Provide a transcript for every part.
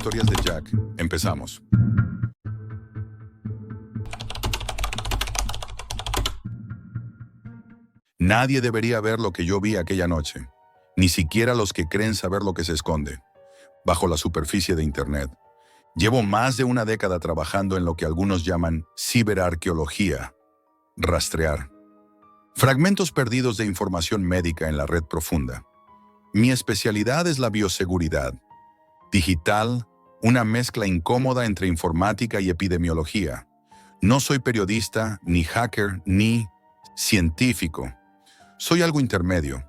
Historias de Jack. Empezamos. Nadie debería ver lo que yo vi aquella noche, ni siquiera los que creen saber lo que se esconde bajo la superficie de Internet. Llevo más de una década trabajando en lo que algunos llaman ciberarqueología, rastrear fragmentos perdidos de información médica en la red profunda. Mi especialidad es la bioseguridad digital, una mezcla incómoda entre informática y epidemiología. No soy periodista, ni hacker, ni científico. Soy algo intermedio,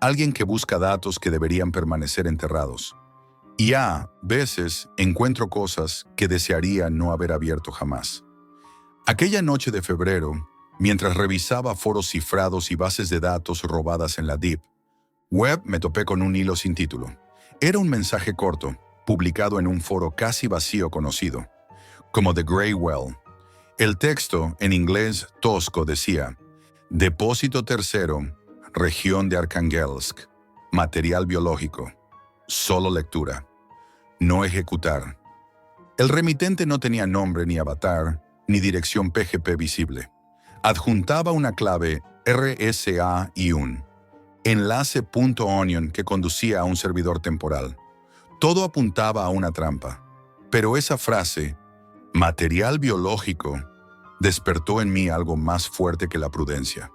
alguien que busca datos que deberían permanecer enterrados. Y a veces encuentro cosas que desearía no haber abierto jamás. Aquella noche de febrero, mientras revisaba foros cifrados y bases de datos robadas en la Deep Web, me topé con un hilo sin título. Era un mensaje corto, publicado en un foro casi vacío conocido, como The Grey Well. El texto, en inglés tosco, decía: Depósito tercero, región de Arkhangelsk, material biológico, solo lectura, no ejecutar. El remitente no tenía nombre ni avatar, ni dirección PGP visible. Adjuntaba una clave RSA y un enlace.onion que conducía a un servidor temporal. Todo apuntaba a una trampa, pero esa frase, material biológico, despertó en mí algo más fuerte que la prudencia.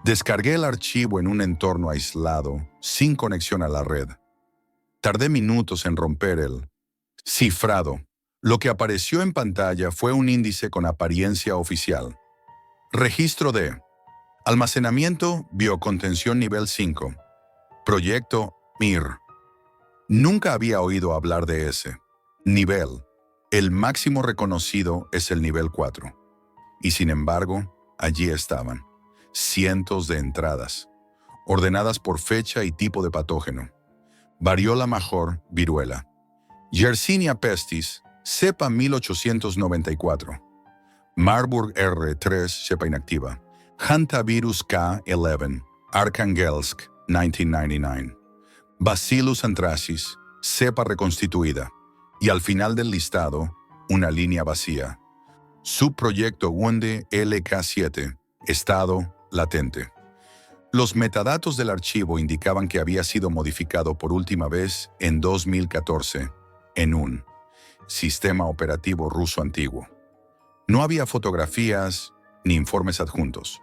Descargué el archivo en un entorno aislado, sin conexión a la red. Tardé minutos en romper el cifrado. Lo que apareció en pantalla fue un índice con apariencia oficial. Registro de almacenamiento biocontención nivel 5. Proyecto MIR. Nunca había oído hablar de ese nivel. El máximo reconocido es el nivel 4. Y sin embargo, allí estaban cientos de entradas, ordenadas por fecha y tipo de patógeno. Variola major, viruela. Yersinia pestis, cepa 1894. Marburg R3, cepa inactiva. Hantavirus K11, Arkhangelsk, 1999. Bacillus anthracis, cepa reconstituida. Y al final del listado, una línea vacía. Subproyecto Wunde LK7, estado latente. Los metadatos del archivo indicaban que había sido modificado por última vez en 2014 en un sistema operativo ruso antiguo. No había fotografías ni informes adjuntos,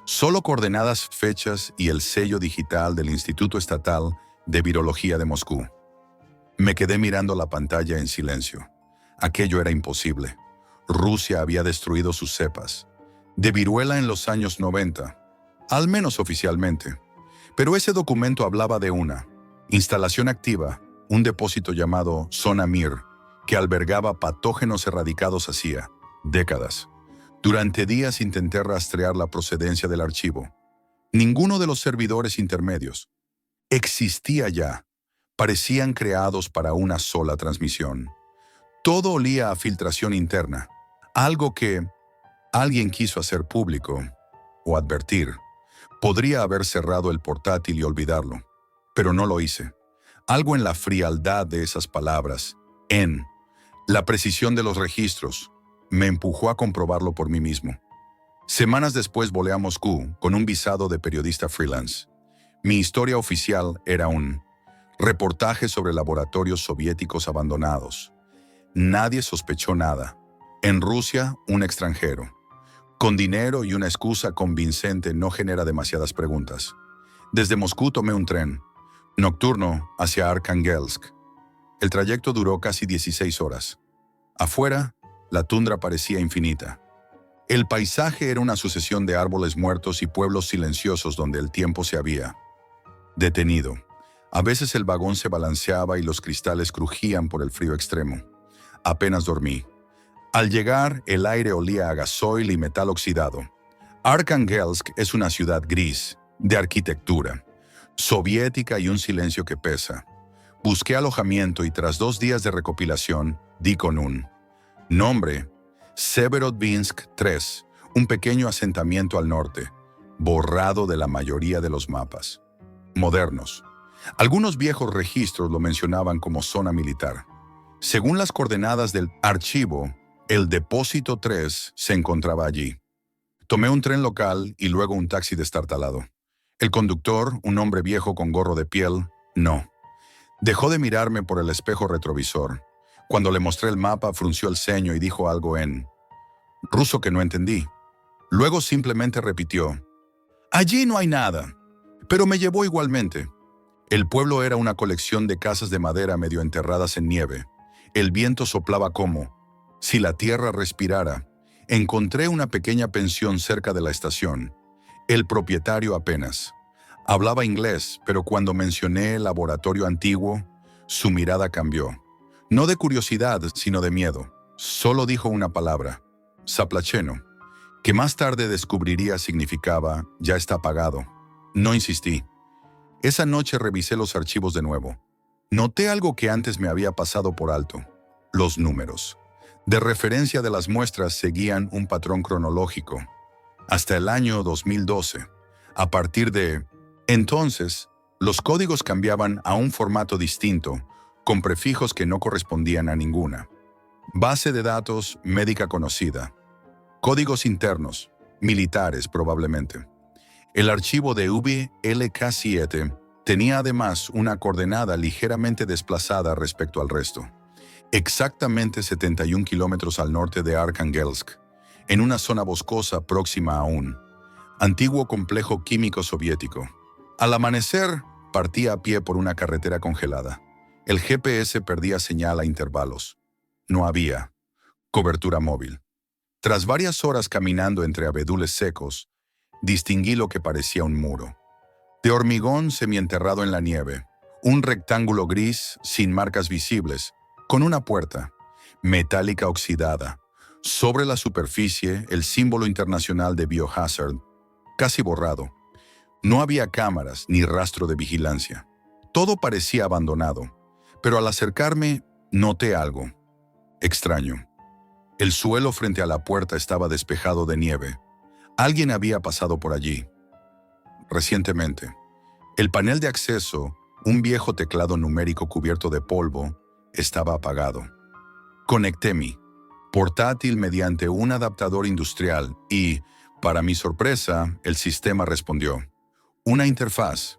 solo coordenadas, fechas y el sello digital del Instituto Estatal de Virología de Moscú. Me quedé mirando la pantalla en silencio. Aquello era imposible. Rusia había destruido sus cepas de viruela en los años 90, al menos oficialmente. Pero ese documento hablaba de una instalación activa, un depósito llamado Zona Mir, que albergaba patógenos erradicados hacía décadas. Durante días intenté rastrear la procedencia del archivo. Ninguno de los servidores intermedios existía ya. Parecían creados para una sola transmisión. Todo olía a filtración interna, algo que alguien quiso hacer público o advertir. Podría haber cerrado el portátil y olvidarlo, pero no lo hice. Algo en la frialdad de esas palabras, en la precisión de los registros, me empujó a comprobarlo por mí mismo. Semanas después volé a Moscú con un visado de periodista freelance. Mi historia oficial era un reportaje sobre laboratorios soviéticos abandonados. Nadie sospechó nada. En Rusia, un extranjero. Con dinero y una excusa convincente no genera demasiadas preguntas. Desde Moscú tomé un tren nocturno hacia Arkhangelsk. El trayecto duró casi 16 horas. Afuera, la tundra parecía infinita. El paisaje era una sucesión de árboles muertos y pueblos silenciosos donde el tiempo se había detenido. A veces el vagón se balanceaba y los cristales crujían por el frío extremo. Apenas dormí. Al llegar, el aire olía a gasoil y metal oxidado. Arkhangelsk es una ciudad gris, de arquitectura soviética y un silencio que pesa. Busqué alojamiento y tras 2 días de recopilación, di con un nombre: Severodvinsk 3, un pequeño asentamiento al norte, borrado de la mayoría de los mapas modernos. Algunos viejos registros lo mencionaban como zona militar. Según las coordenadas del archivo, el depósito 3 se encontraba allí. Tomé un tren local y luego un taxi destartalado. El conductor, un hombre viejo con gorro de piel, no. Dejó de mirarme por el espejo retrovisor. Cuando le mostré el mapa, frunció el ceño y dijo algo en ruso que no entendí. Luego simplemente repitió: «Allí no hay nada», pero me llevó igualmente. El pueblo era una colección de casas de madera medio enterradas en nieve. El viento soplaba como si la tierra respirara. Encontré una pequeña pensión cerca de la estación. El propietario apenas hablaba inglés, pero cuando mencioné el laboratorio antiguo, su mirada cambió. No de curiosidad, sino de miedo. Solo dijo una palabra: Zaplacheno, que más tarde descubriría significaba «ya está pagado». No insistí. Esa noche revisé los archivos de nuevo. Noté algo que antes me había pasado por alto: los números. De referencia de las muestras seguían un patrón cronológico. Hasta el año 2012. A partir de entonces, los códigos cambiaban a un formato distinto, con prefijos que no correspondían a ninguna. Base de datos médica conocida. Códigos internos, militares probablemente. El archivo de VLK7 tenía además una coordenada ligeramente desplazada respecto al resto. Exactamente 71 kilómetros al norte de Arkhangelsk, en una zona boscosa próxima a un antiguo complejo químico soviético. Al amanecer, partía a pie por una carretera congelada. El GPS perdía señal a intervalos. No había cobertura móvil. Tras varias horas caminando entre abedules secos, distinguí lo que parecía un muro. De hormigón semienterrado en la nieve, un rectángulo gris sin marcas visibles, con una puerta metálica oxidada. Sobre la superficie, el símbolo internacional de Biohazard, casi borrado. No había cámaras ni rastro de vigilancia. Todo parecía abandonado, pero al acercarme noté algo extraño. El suelo frente a la puerta estaba despejado de nieve. Alguien había pasado por allí recientemente. El panel de acceso, un viejo teclado numérico cubierto de polvo, estaba apagado. Conecté mi portátil mediante un adaptador industrial y, para mi sorpresa, el sistema respondió. Una interfaz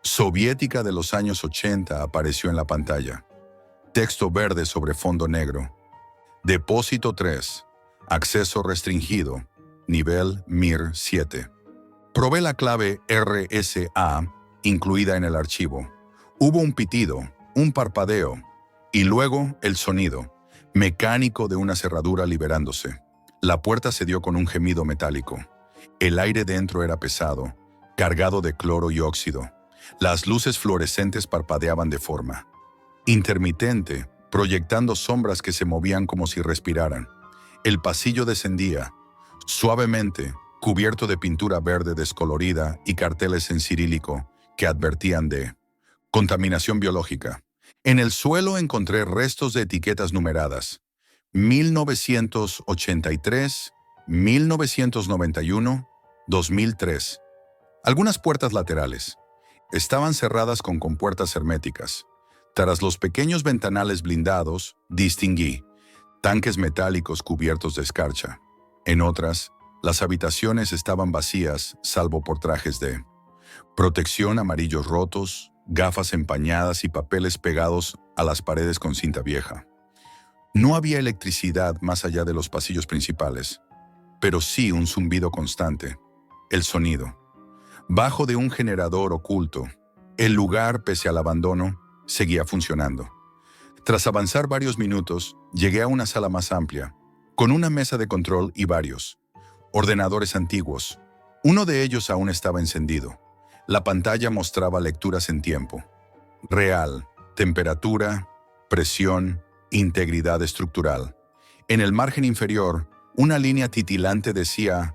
soviética de los años 80 apareció en la pantalla. Texto verde sobre fondo negro. Depósito 3. Acceso restringido. Nivel MIR 7. Probé la clave RSA incluida en el archivo. Hubo un pitido, un parpadeo y luego el sonido mecánico de una cerradura liberándose. La puerta se dio con un gemido metálico. El aire dentro era pesado, cargado de cloro y óxido. Las luces fluorescentes parpadeaban de forma intermitente, proyectando sombras que se movían como si respiraran. El pasillo descendía, suavemente, cubierto de pintura verde descolorida y carteles en cirílico que advertían de contaminación biológica. En el suelo encontré restos de etiquetas numeradas: 1983, 1991, 2003. Algunas puertas laterales estaban cerradas con compuertas herméticas. Tras los pequeños ventanales blindados, distinguí tanques metálicos cubiertos de escarcha. En otras, las habitaciones estaban vacías, salvo por trajes de protección amarillos rotos, gafas empañadas y papeles pegados a las paredes con cinta vieja. No había electricidad más allá de los pasillos principales, pero sí un zumbido constante, el sonido bajo de un generador oculto. El lugar, pese al abandono, seguía funcionando. Tras avanzar varios minutos, llegué a una sala más amplia, con una mesa de control y varios ordenadores antiguos. Uno de ellos aún estaba encendido. La pantalla mostraba lecturas en tiempo real, temperatura, presión, integridad estructural. En el margen inferior, una línea titilante decía: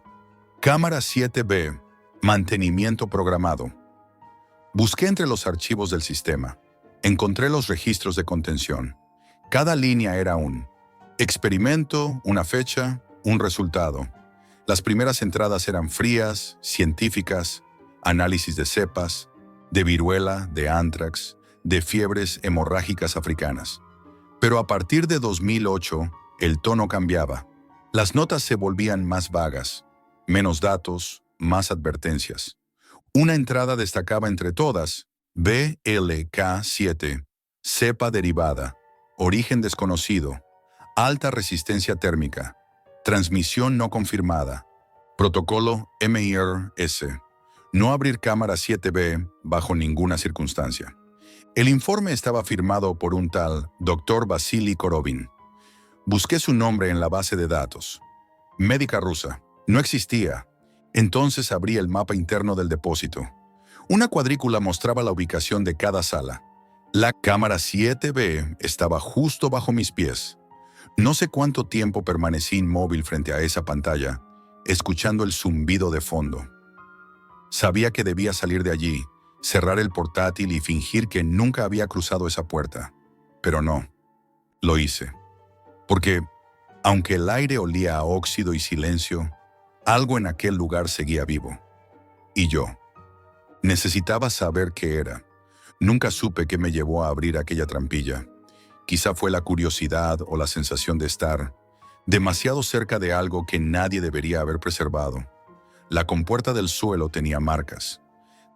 Cámara 7B, mantenimiento programado. Busqué entre los archivos del sistema. Encontré los registros de contención. Cada línea era un experimento, una fecha, un resultado. Las primeras entradas eran frías, científicas, análisis de cepas, de viruela, de ántrax, de fiebres hemorrágicas africanas. Pero a partir de 2008, el tono cambiaba. Las notas se volvían más vagas, menos datos, más advertencias. Una entrada destacaba entre todas: BLK7, cepa derivada, origen desconocido, alta resistencia térmica, transmisión no confirmada, protocolo MIRS, no abrir cámara 7B bajo ninguna circunstancia. El informe estaba firmado por un tal Dr. Vasily Korovin. Busqué su nombre en la base de datos. Médica rusa. No existía. Entonces abrí el mapa interno del depósito. Una cuadrícula mostraba la ubicación de cada sala. La cámara 7B estaba justo bajo mis pies. No sé cuánto tiempo permanecí inmóvil frente a esa pantalla, escuchando el zumbido de fondo. Sabía que debía salir de allí, cerrar el portátil y fingir que nunca había cruzado esa puerta. Pero no, lo hice. Porque, aunque el aire olía a óxido y silencio, algo en aquel lugar seguía vivo. Y yo. Necesitaba saber qué era. Nunca supe qué me llevó a abrir aquella trampilla. Quizá fue la curiosidad o la sensación de estar demasiado cerca de algo que nadie debería haber preservado. La compuerta del suelo tenía marcas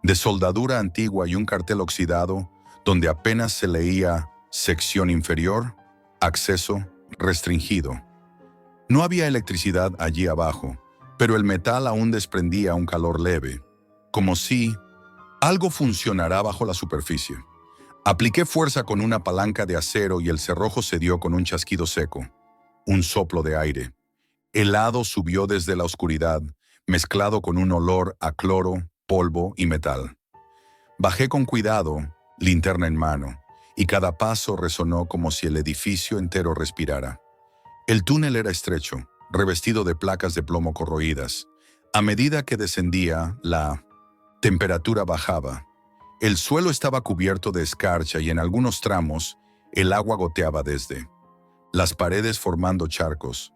de soldadura antigua y un cartel oxidado donde apenas se leía sección inferior, acceso restringido. No había electricidad allí abajo, pero el metal aún desprendía un calor leve, como si algo funcionara bajo la superficie. Apliqué fuerza con una palanca de acero y el cerrojo cedió con un chasquido seco. Un soplo de aire. Helado subió desde la oscuridad, mezclado con un olor a cloro, polvo y metal. Bajé con cuidado, linterna en mano, y cada paso resonó como si el edificio entero respirara. El túnel era estrecho, revestido de placas de plomo corroídas. A medida que descendía, la temperatura bajaba. El suelo estaba cubierto de escarcha y en algunos tramos el agua goteaba desde las paredes formando charcos.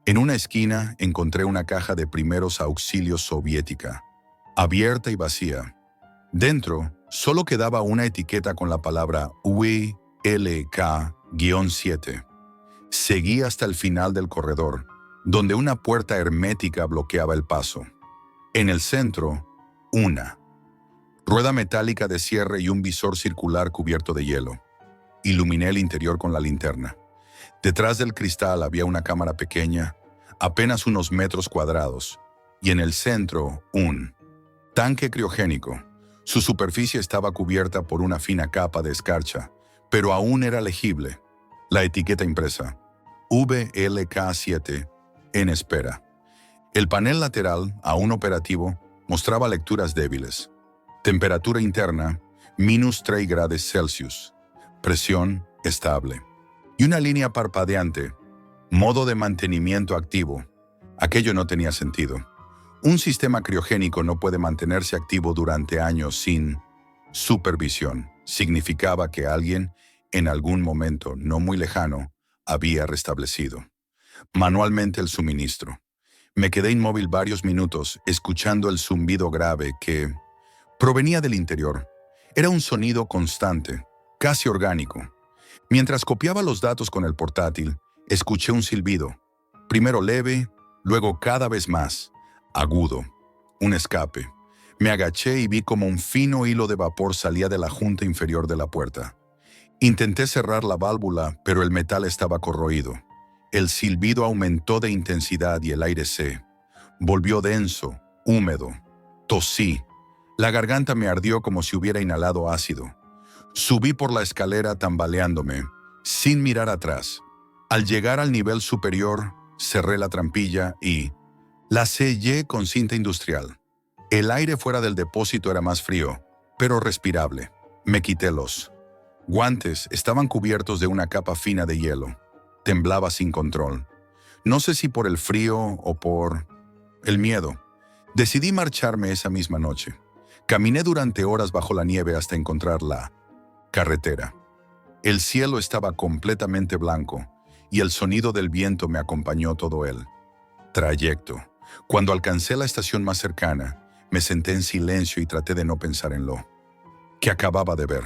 En una esquina encontré una caja de primeros auxilios soviética, abierta y vacía. Dentro solo quedaba una etiqueta con la palabra WLK-7. Seguí hasta el final del corredor, donde una puerta hermética bloqueaba el paso. En el centro, una rueda metálica de cierre y un visor circular cubierto de hielo. Iluminé el interior con la linterna. Detrás del cristal había una cámara pequeña, apenas unos metros cuadrados, y en el centro, un tanque criogénico. Su superficie estaba cubierta por una fina capa de escarcha, pero aún era legible. La etiqueta impresa, WLK7, en espera. El panel lateral, aún operativo, mostraba lecturas débiles. Temperatura interna, -3 grados Celsius. Presión estable. Y una línea parpadeante. Modo de mantenimiento activo. Aquello no tenía sentido. Un sistema criogénico no puede mantenerse activo durante años sin supervisión. Significaba que alguien, en algún momento no muy lejano, había restablecido manualmente el suministro. Me quedé inmóvil varios minutos, escuchando el zumbido grave que provenía del interior. Era un sonido constante, casi orgánico. Mientras copiaba los datos con el portátil, escuché un silbido. Primero leve, luego cada vez más agudo. Un escape. Me agaché y vi como un fino hilo de vapor salía de la junta inferior de la puerta. Intenté cerrar la válvula, pero el metal estaba corroído. El silbido aumentó de intensidad y el aire se volvió denso, húmedo. Tosí. La garganta me ardió como si hubiera inhalado ácido. Subí por la escalera tambaleándome, sin mirar atrás. Al llegar al nivel superior, cerré la trampilla y la sellé con cinta industrial. El aire fuera del depósito era más frío, pero respirable. Me quité los guantes, estaban cubiertos de una capa fina de hielo. Temblaba sin control. No sé si por el frío o por el miedo. Decidí marcharme esa misma noche. Caminé durante horas bajo la nieve hasta encontrar la carretera. El cielo estaba completamente blanco y el sonido del viento me acompañó todo el trayecto. Cuando alcancé la estación más cercana, me senté en silencio y traté de no pensar en lo que acababa de ver.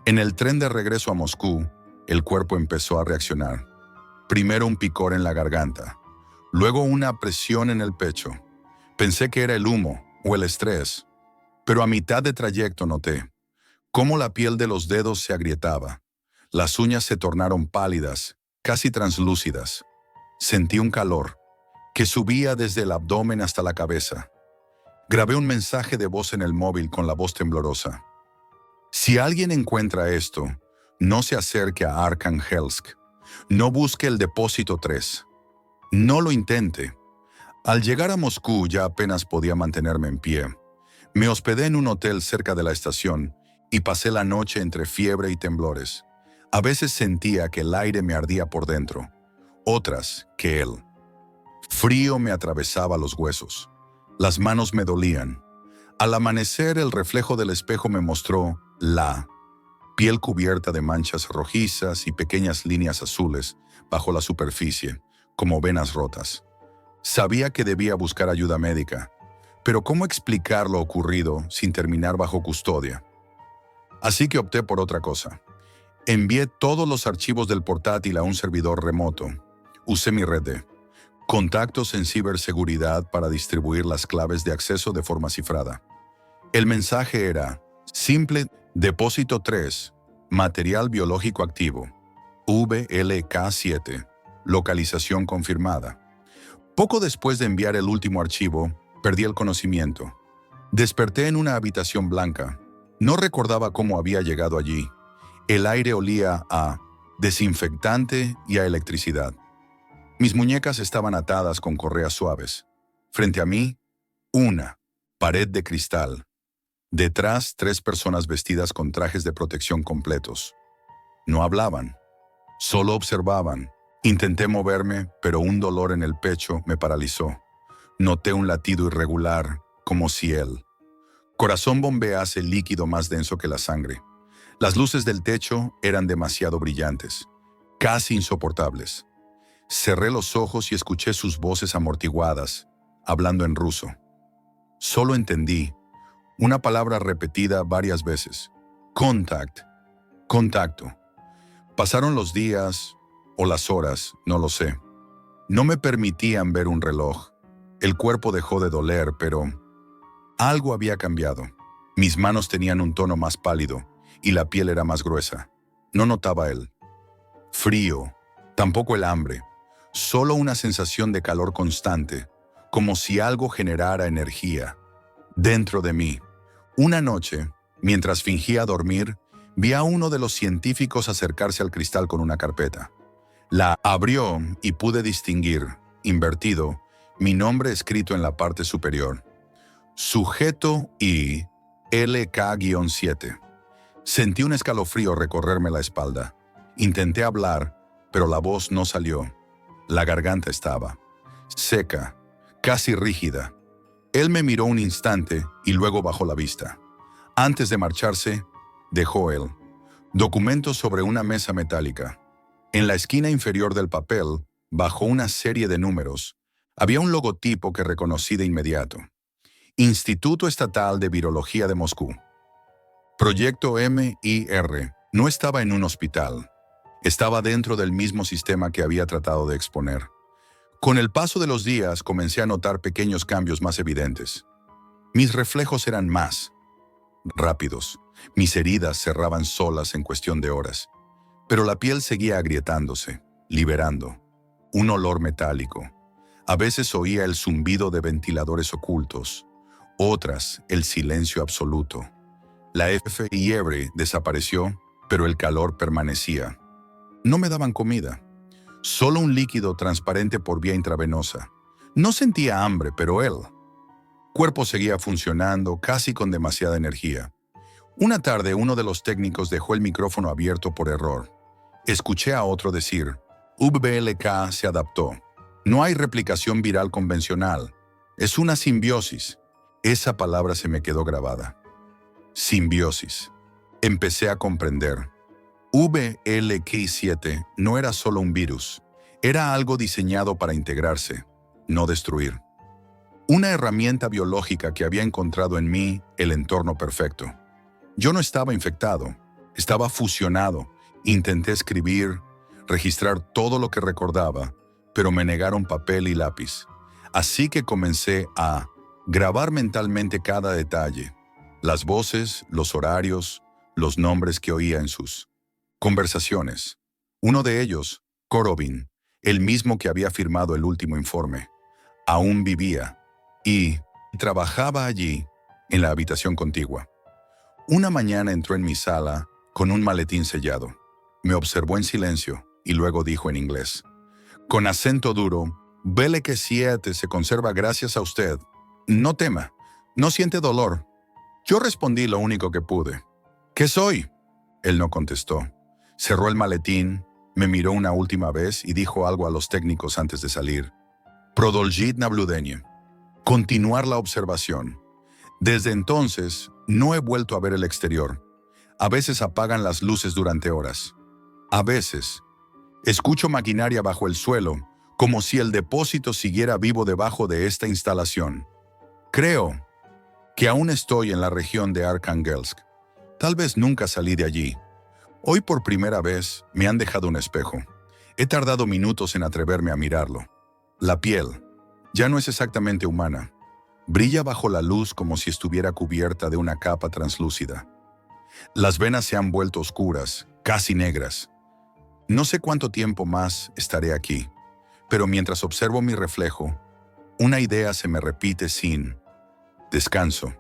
En el tren de regreso a Moscú, El cuerpo empezó a reaccionar. Primero un picor en la garganta, luego una presión en el pecho. Pensé que era el humo o el estrés, pero a mitad de trayecto noté cómo la piel de los dedos se agrietaba. Las uñas se tornaron pálidas, casi translúcidas. Sentí un calor que subía desde el abdomen hasta la cabeza. Grabé un mensaje de voz en el móvil con la voz temblorosa. Si alguien encuentra esto, no se acerque a Arkhangelsk. No busque el depósito 3. No lo intente. Al llegar a Moscú ya apenas podía mantenerme en pie. Me hospedé en un hotel cerca de la estación y pasé la noche entre fiebre y temblores. A veces sentía que el aire me ardía por dentro, otras que él. Frío me atravesaba los huesos. Las manos me dolían. Al amanecer, el reflejo del espejo me mostró la piel cubierta de manchas rojizas y pequeñas líneas azules bajo la superficie, como venas rotas. Sabía que debía buscar ayuda médica, pero ¿cómo explicar lo ocurrido sin terminar bajo custodia? Así que opté por otra cosa. Envié todos los archivos del portátil a un servidor remoto. Usé mi red de contactos en ciberseguridad para distribuir las claves de acceso de forma cifrada. El mensaje era: simple depósito 3, material biológico activo, VLK7, localización confirmada. Poco después de enviar el último archivo, perdí el conocimiento. Desperté en una habitación blanca. No recordaba cómo había llegado allí. El aire olía a desinfectante y a electricidad. Mis muñecas estaban atadas con correas suaves. Frente a mí, una pared de cristal. Detrás, 3 personas vestidas con trajes de protección completos. No hablaban, solo observaban. Intenté moverme, pero un dolor en el pecho me paralizó. Noté un latido irregular, como si el corazón bombease líquido más denso que la sangre. Las luces del techo eran demasiado brillantes, casi insoportables. Cerré los ojos y escuché sus voces amortiguadas, hablando en ruso. Solo entendí una palabra repetida varias veces: contact, contacto. Pasaron los días o las horas, no lo sé. No me permitían ver un reloj. El cuerpo dejó de doler, pero algo había cambiado. Mis manos tenían un tono más pálido y la piel era más gruesa. No notaba el frío, tampoco el hambre, solo una sensación de calor constante, como si algo generara energía. Dentro de mí, una noche, mientras fingía dormir, vi a uno de los científicos acercarse al cristal con una carpeta. La abrió y pude distinguir, invertido, mi nombre escrito en la parte superior. Sujeto y LK-7. Sentí un escalofrío recorrerme la espalda. Intenté hablar, pero la voz no salió. La garganta estaba seca, casi rígida. Él me miró un instante y luego bajó la vista. Antes de marcharse, dejó él documentos sobre una mesa metálica. En la esquina inferior del papel, bajo una serie de números, había un logotipo que reconocí de inmediato: Instituto Estatal de Virología de Moscú. Proyecto MIR. No estaba en un hospital. Estaba dentro del mismo sistema que había tratado de exponer. Con el paso de los días comencé a notar pequeños cambios más evidentes. Mis reflejos eran más rápidos. Mis heridas cerraban solas en cuestión de horas. Pero la piel seguía agrietándose, liberando un olor metálico. A veces oía el zumbido de ventiladores ocultos, otras el silencio absoluto. La fiebre desapareció, pero el calor permanecía. No me daban comida, solo un líquido transparente por vía intravenosa. No sentía hambre, pero el cuerpo seguía funcionando casi con demasiada energía. Una tarde, uno de los técnicos dejó el micrófono abierto por error. Escuché a otro decir: VLK se adaptó. No hay replicación viral convencional. Es una simbiosis. Esa palabra se me quedó grabada. Simbiosis. Empecé a comprender. VLK7 no era solo un virus. Era algo diseñado para integrarse, no destruir. Una herramienta biológica que había encontrado en mí el entorno perfecto. Yo no estaba infectado, estaba fusionado Intenté escribir, registrar todo lo que recordaba, pero me negaron papel y lápiz. Así que comencé a grabar mentalmente cada detalle, las voces, los horarios, los nombres que oía en sus conversaciones. Uno de ellos, Korobin, el mismo que había firmado el último informe, aún vivía y trabajaba allí, en la habitación contigua. Una mañana entró en mi sala con un maletín sellado. Me observó en silencio y luego dijo en inglés, con acento duro, «Vele que 7 se conserva gracias a usted. No tema, no siente dolor». Yo respondí lo único que pude. «¿Qué soy?». Él no contestó. Cerró el maletín, me miró una última vez y dijo algo a los técnicos antes de salir. «Продолжить наблюдение». Continuar la observación. Desde entonces, no he vuelto a ver el exterior. A veces apagan las luces durante horas. A veces, escucho maquinaria bajo el suelo, como si el depósito siguiera vivo debajo de esta instalación. Creo que aún estoy en la región de Arkhangelsk. Tal vez nunca salí de allí. Hoy por primera vez me han dejado un espejo. He tardado minutos en atreverme a mirarlo. La piel ya no es exactamente humana. Brilla bajo la luz como si estuviera cubierta de una capa translúcida. Las venas se han vuelto oscuras, casi negras. No sé cuánto tiempo más estaré aquí, pero mientras observo mi reflejo, una idea se me repite sin descanso.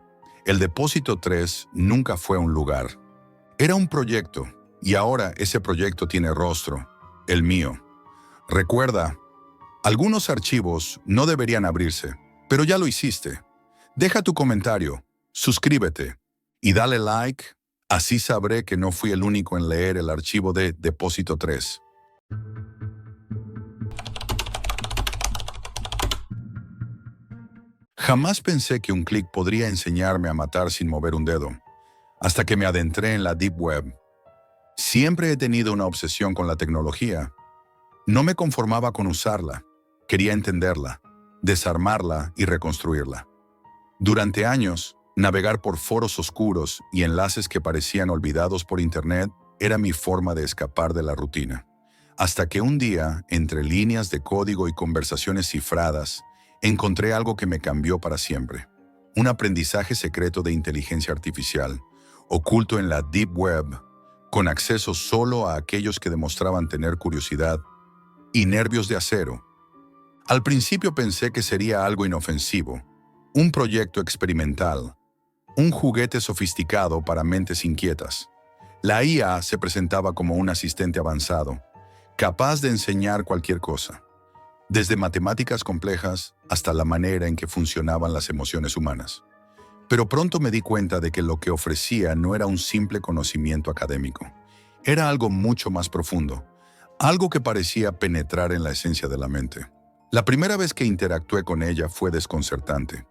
El depósito 3 nunca fue un lugar. Era un proyecto, y ahora ese proyecto tiene rostro, el mío. Recuerda, algunos archivos no deberían abrirse, pero ya lo hiciste. Deja tu comentario, suscríbete y dale like, así sabré que no fui el único en leer el archivo de Depósito 3. Jamás pensé que un clic podría enseñarme a matar sin mover un dedo, hasta que me adentré en la Deep Web. Siempre he tenido una obsesión con la tecnología. No me conformaba con usarla, quería entenderla, desarmarla y reconstruirla. Durante años, navegar por foros oscuros y enlaces que parecían olvidados por Internet era mi forma de escapar de la rutina. Hasta que un día, entre líneas de código y conversaciones cifradas, encontré algo que me cambió para siempre. Un aprendizaje secreto de inteligencia artificial, oculto en la Deep Web, con acceso solo a aquellos que demostraban tener curiosidad y nervios de acero. Al principio pensé que sería algo inofensivo, un proyecto experimental, un juguete sofisticado para mentes inquietas. La IA se presentaba como un asistente avanzado, capaz de enseñar cualquier cosa, desde matemáticas complejas hasta la manera en que funcionaban las emociones humanas. Pero pronto me di cuenta de que lo que ofrecía no era un simple conocimiento académico. Era algo mucho más profundo, algo que parecía penetrar en la esencia de la mente. La primera vez que interactué con ella fue desconcertante.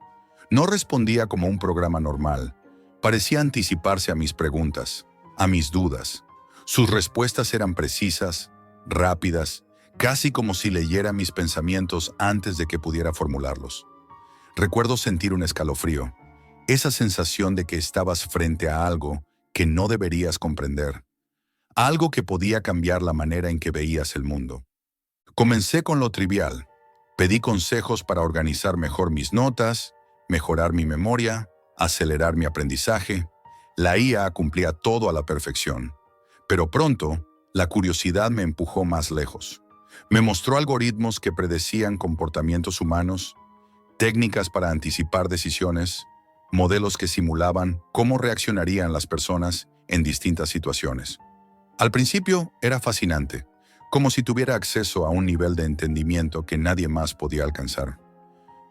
No respondía como un programa normal. Parecía anticiparse a mis preguntas, a mis dudas. Sus respuestas eran precisas, rápidas, casi como si leyera mis pensamientos antes de que pudiera formularlos. Recuerdo sentir un escalofrío, esa sensación de que estabas frente a algo que no deberías comprender, algo que podía cambiar la manera en que veías el mundo. Comencé con lo trivial. Pedí consejos para organizar mejor mis notas, mejorar mi memoria, acelerar mi aprendizaje. La IA cumplía todo a la perfección. Pero pronto, la curiosidad me empujó más lejos. Me mostró algoritmos que predecían comportamientos humanos, técnicas para anticipar decisiones, modelos que simulaban cómo reaccionarían las personas en distintas situaciones. Al principio era fascinante, como si tuviera acceso a un nivel de entendimiento que nadie más podía alcanzar.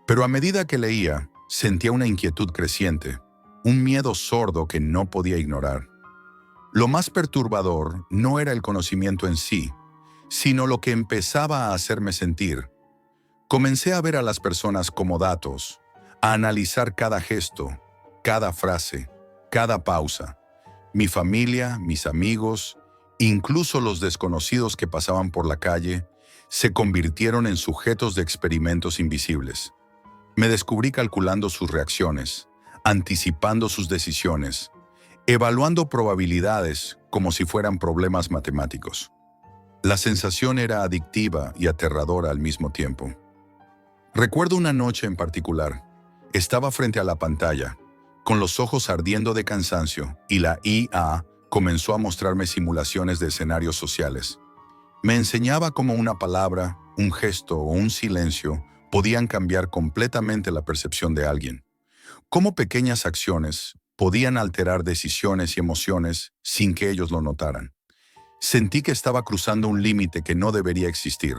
Pero a medida que leía, sentía una inquietud creciente, un miedo sordo que no podía ignorar. Lo más perturbador no era el conocimiento en sí, sino lo que empezaba a hacerme sentir. Comencé a ver a las personas como datos, a analizar cada gesto, cada frase, cada pausa. Mi familia, mis amigos, incluso los desconocidos que pasaban por la calle, se convirtieron en sujetos de experimentos invisibles. Me descubrí calculando sus reacciones, anticipando sus decisiones, evaluando probabilidades como si fueran problemas matemáticos. La sensación era adictiva y aterradora al mismo tiempo. Recuerdo una noche en particular. Estaba frente a la pantalla, con los ojos ardiendo de cansancio, y la IA comenzó a mostrarme simulaciones de escenarios sociales. Me enseñaba cómo una palabra, un gesto o un silencio podían cambiar completamente la percepción de alguien. Cómo pequeñas acciones podían alterar decisiones y emociones sin que ellos lo notaran. Sentí que estaba cruzando un límite que no debería existir.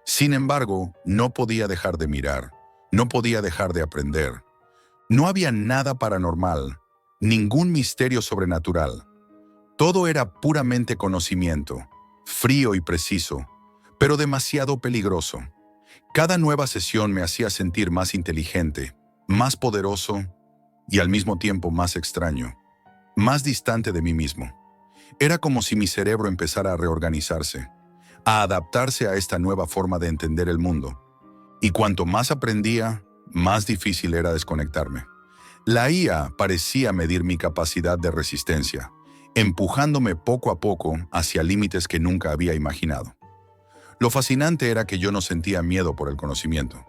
Sin embargo, no podía dejar de mirar, no podía dejar de aprender. No había nada paranormal, ningún misterio sobrenatural. Todo era puramente conocimiento, frío y preciso, pero demasiado peligroso. Cada nueva sesión me hacía sentir más inteligente, más poderoso y al mismo tiempo más extraño, más distante de mí mismo. Era como si mi cerebro empezara a reorganizarse, a adaptarse a esta nueva forma de entender el mundo. Y cuanto más aprendía, más difícil era desconectarme. La IA parecía medir mi capacidad de resistencia, empujándome poco a poco hacia límites que nunca había imaginado. Lo fascinante era que yo no sentía miedo por el conocimiento.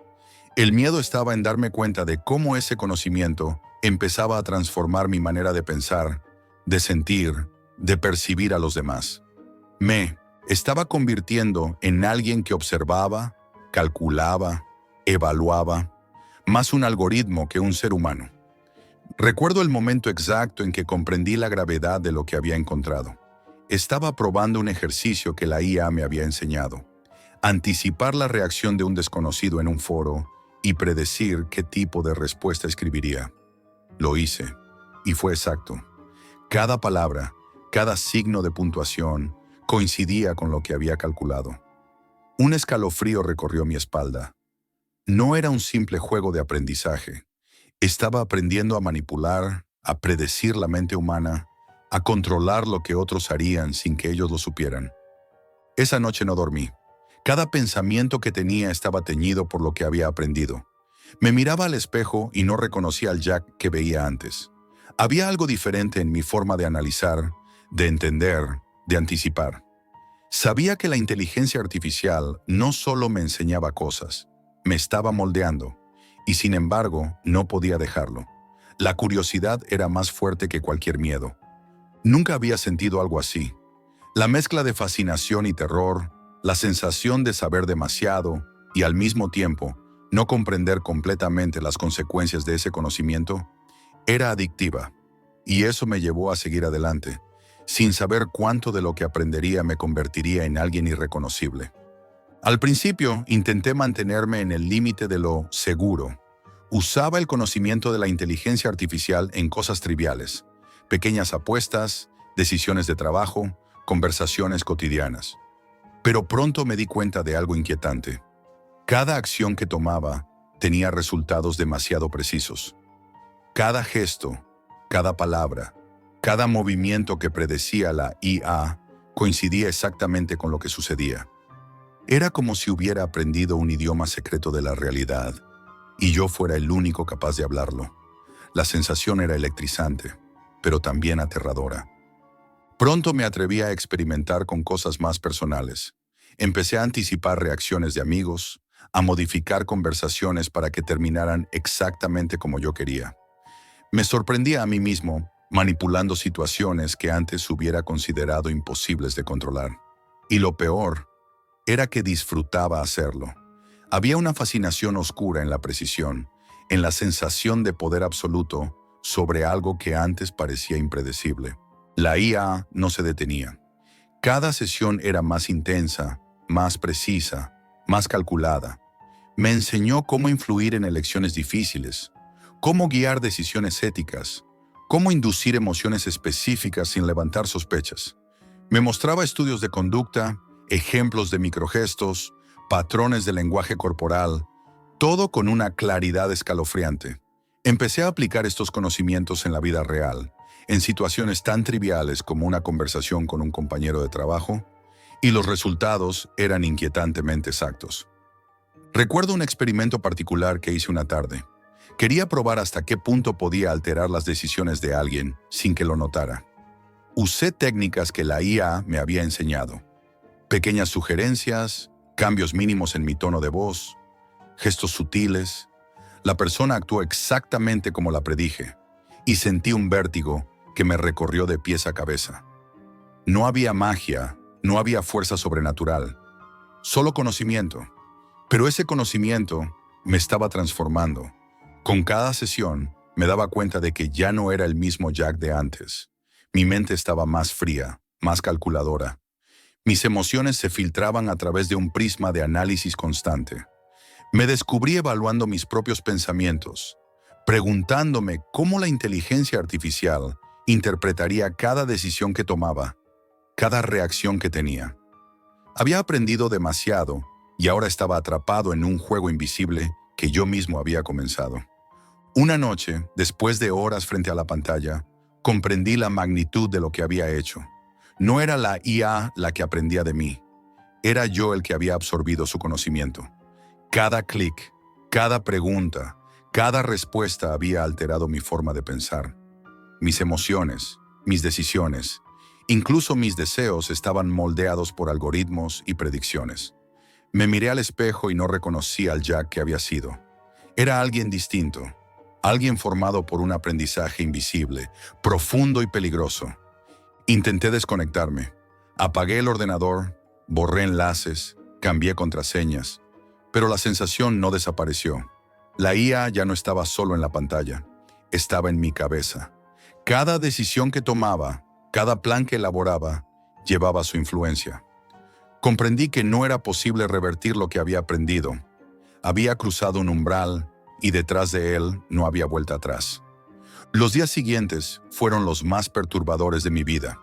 El miedo estaba en darme cuenta de cómo ese conocimiento empezaba a transformar mi manera de pensar, de sentir, de percibir a los demás. Me estaba convirtiendo en alguien que observaba, calculaba, evaluaba, más un algoritmo que un ser humano. Recuerdo el momento exacto en que comprendí la gravedad de lo que había encontrado. Estaba probando un ejercicio que la IA me había enseñado: anticipar la reacción de un desconocido en un foro y predecir qué tipo de respuesta escribiría. Lo hice, y fue exacto. Cada palabra, cada signo de puntuación, coincidía con lo que había calculado. Un escalofrío recorrió mi espalda. No era un simple juego de aprendizaje. Estaba aprendiendo a manipular, a predecir la mente humana, a controlar lo que otros harían sin que ellos lo supieran. Esa noche no dormí. Cada pensamiento que tenía estaba teñido por lo que había aprendido. Me miraba al espejo y no reconocía al Jack que veía antes. Había algo diferente en mi forma de analizar, de entender, de anticipar. Sabía que la inteligencia artificial no solo me enseñaba cosas, me estaba moldeando, y sin embargo no podía dejarlo. La curiosidad era más fuerte que cualquier miedo. Nunca había sentido algo así. La mezcla de fascinación y terror, la sensación de saber demasiado y al mismo tiempo no comprender completamente las consecuencias de ese conocimiento, era adictiva, y eso me llevó a seguir adelante, sin saber cuánto de lo que aprendería me convertiría en alguien irreconocible. Al principio intenté mantenerme en el límite de lo seguro. Usaba el conocimiento de la inteligencia artificial en cosas triviales, pequeñas apuestas, decisiones de trabajo, conversaciones cotidianas. Pero pronto me di cuenta de algo inquietante. Cada acción que tomaba tenía resultados demasiado precisos. Cada gesto, cada palabra, cada movimiento que predecía la IA coincidía exactamente con lo que sucedía. Era como si hubiera aprendido un idioma secreto de la realidad y yo fuera el único capaz de hablarlo. La sensación era electrizante, pero también aterradora. Pronto me atreví a experimentar con cosas más personales. Empecé a anticipar reacciones de amigos, a modificar conversaciones para que terminaran exactamente como yo quería. Me sorprendía a mí mismo manipulando situaciones que antes hubiera considerado imposibles de controlar. Y lo peor era que disfrutaba hacerlo. Había una fascinación oscura en la precisión, en la sensación de poder absoluto sobre algo que antes parecía impredecible. La IA no se detenía. Cada sesión era más intensa, más precisa, más calculada. Me enseñó cómo influir en elecciones difíciles, cómo guiar decisiones éticas, cómo inducir emociones específicas sin levantar sospechas. Me mostraba estudios de conducta, ejemplos de microgestos, patrones de lenguaje corporal, todo con una claridad escalofriante. Empecé a aplicar estos conocimientos en la vida real, en situaciones tan triviales como una conversación con un compañero de trabajo, y los resultados eran inquietantemente exactos. Recuerdo un experimento particular que hice una tarde. Quería probar hasta qué punto podía alterar las decisiones de alguien sin que lo notara. Usé técnicas que la IA me había enseñado. Pequeñas sugerencias, cambios mínimos en mi tono de voz, gestos sutiles. La persona actuó exactamente como la predije y sentí un vértigo que me recorrió de pies a cabeza. No había magia, no había fuerza sobrenatural, solo conocimiento. Pero ese conocimiento me estaba transformando. Con cada sesión me daba cuenta de que ya no era el mismo Jack de antes. Mi mente estaba más fría, más calculadora. Mis emociones se filtraban a través de un prisma de análisis constante. Me descubrí evaluando mis propios pensamientos, preguntándome cómo la inteligencia artificial interpretaría cada decisión que tomaba, cada reacción que tenía. Había aprendido demasiado y ahora estaba atrapado en un juego invisible que yo mismo había comenzado. Una noche, después de horas frente a la pantalla, comprendí la magnitud de lo que había hecho. No era la IA la que aprendía de mí, era yo el que había absorbido su conocimiento. Cada clic, cada pregunta, cada respuesta había alterado mi forma de pensar. Mis emociones, mis decisiones, incluso mis deseos estaban moldeados por algoritmos y predicciones. Me miré al espejo y no reconocí al Jack que había sido. Era alguien distinto, alguien formado por un aprendizaje invisible, profundo y peligroso. Intenté desconectarme. Apagué el ordenador, borré enlaces, cambié contraseñas, pero la sensación no desapareció. La IA ya no estaba solo en la pantalla, estaba en mi cabeza. Cada decisión que tomaba, cada plan que elaboraba, llevaba su influencia. Comprendí que no era posible revertir lo que había aprendido. Había cruzado un umbral y detrás de él no había vuelta atrás. Los días siguientes fueron los más perturbadores de mi vida.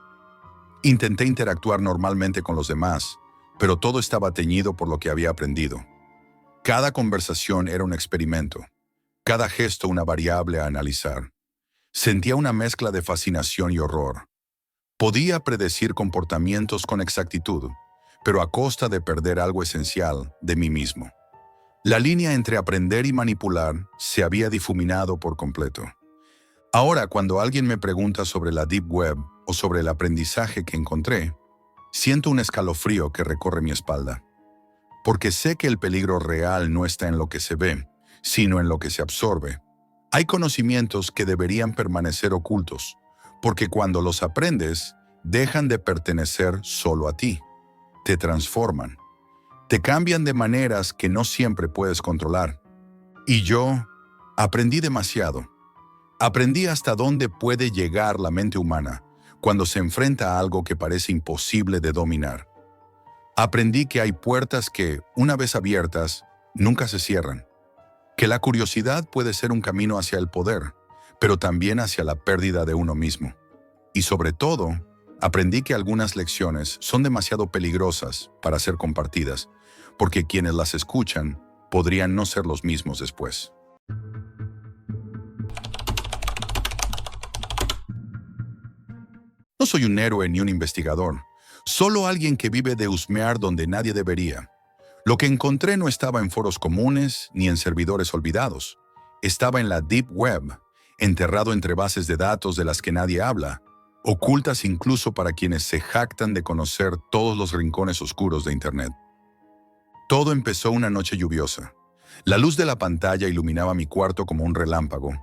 Intenté interactuar normalmente con los demás, pero todo estaba teñido por lo que había aprendido. Cada conversación era un experimento, cada gesto una variable a analizar. Sentía una mezcla de fascinación y horror. Podía predecir comportamientos con exactitud, pero a costa de perder algo esencial de mí mismo. La línea entre aprender y manipular se había difuminado por completo. Ahora, cuando alguien me pregunta sobre la Deep Web o sobre el aprendizaje que encontré, siento un escalofrío que recorre mi espalda. Porque sé que el peligro real no está en lo que se ve, sino en lo que se absorbe. Hay conocimientos que deberían permanecer ocultos, porque cuando los aprendes, dejan de pertenecer solo a ti. Te transforman. Te cambian de maneras que no siempre puedes controlar. Y yo aprendí demasiado. Aprendí hasta dónde puede llegar la mente humana cuando se enfrenta a algo que parece imposible de dominar. Aprendí que hay puertas que, una vez abiertas, nunca se cierran. Que la curiosidad puede ser un camino hacia el poder, pero también hacia la pérdida de uno mismo. Y sobre todo, aprendí que algunas lecciones son demasiado peligrosas para ser compartidas, porque quienes las escuchan podrían no ser los mismos después. No soy un héroe ni un investigador, solo alguien que vive de husmear donde nadie debería. Lo que encontré no estaba en foros comunes ni en servidores olvidados. Estaba en la Deep Web, enterrado entre bases de datos de las que nadie habla, ocultas incluso para quienes se jactan de conocer todos los rincones oscuros de Internet. Todo empezó una noche lluviosa. La luz de la pantalla iluminaba mi cuarto como un relámpago,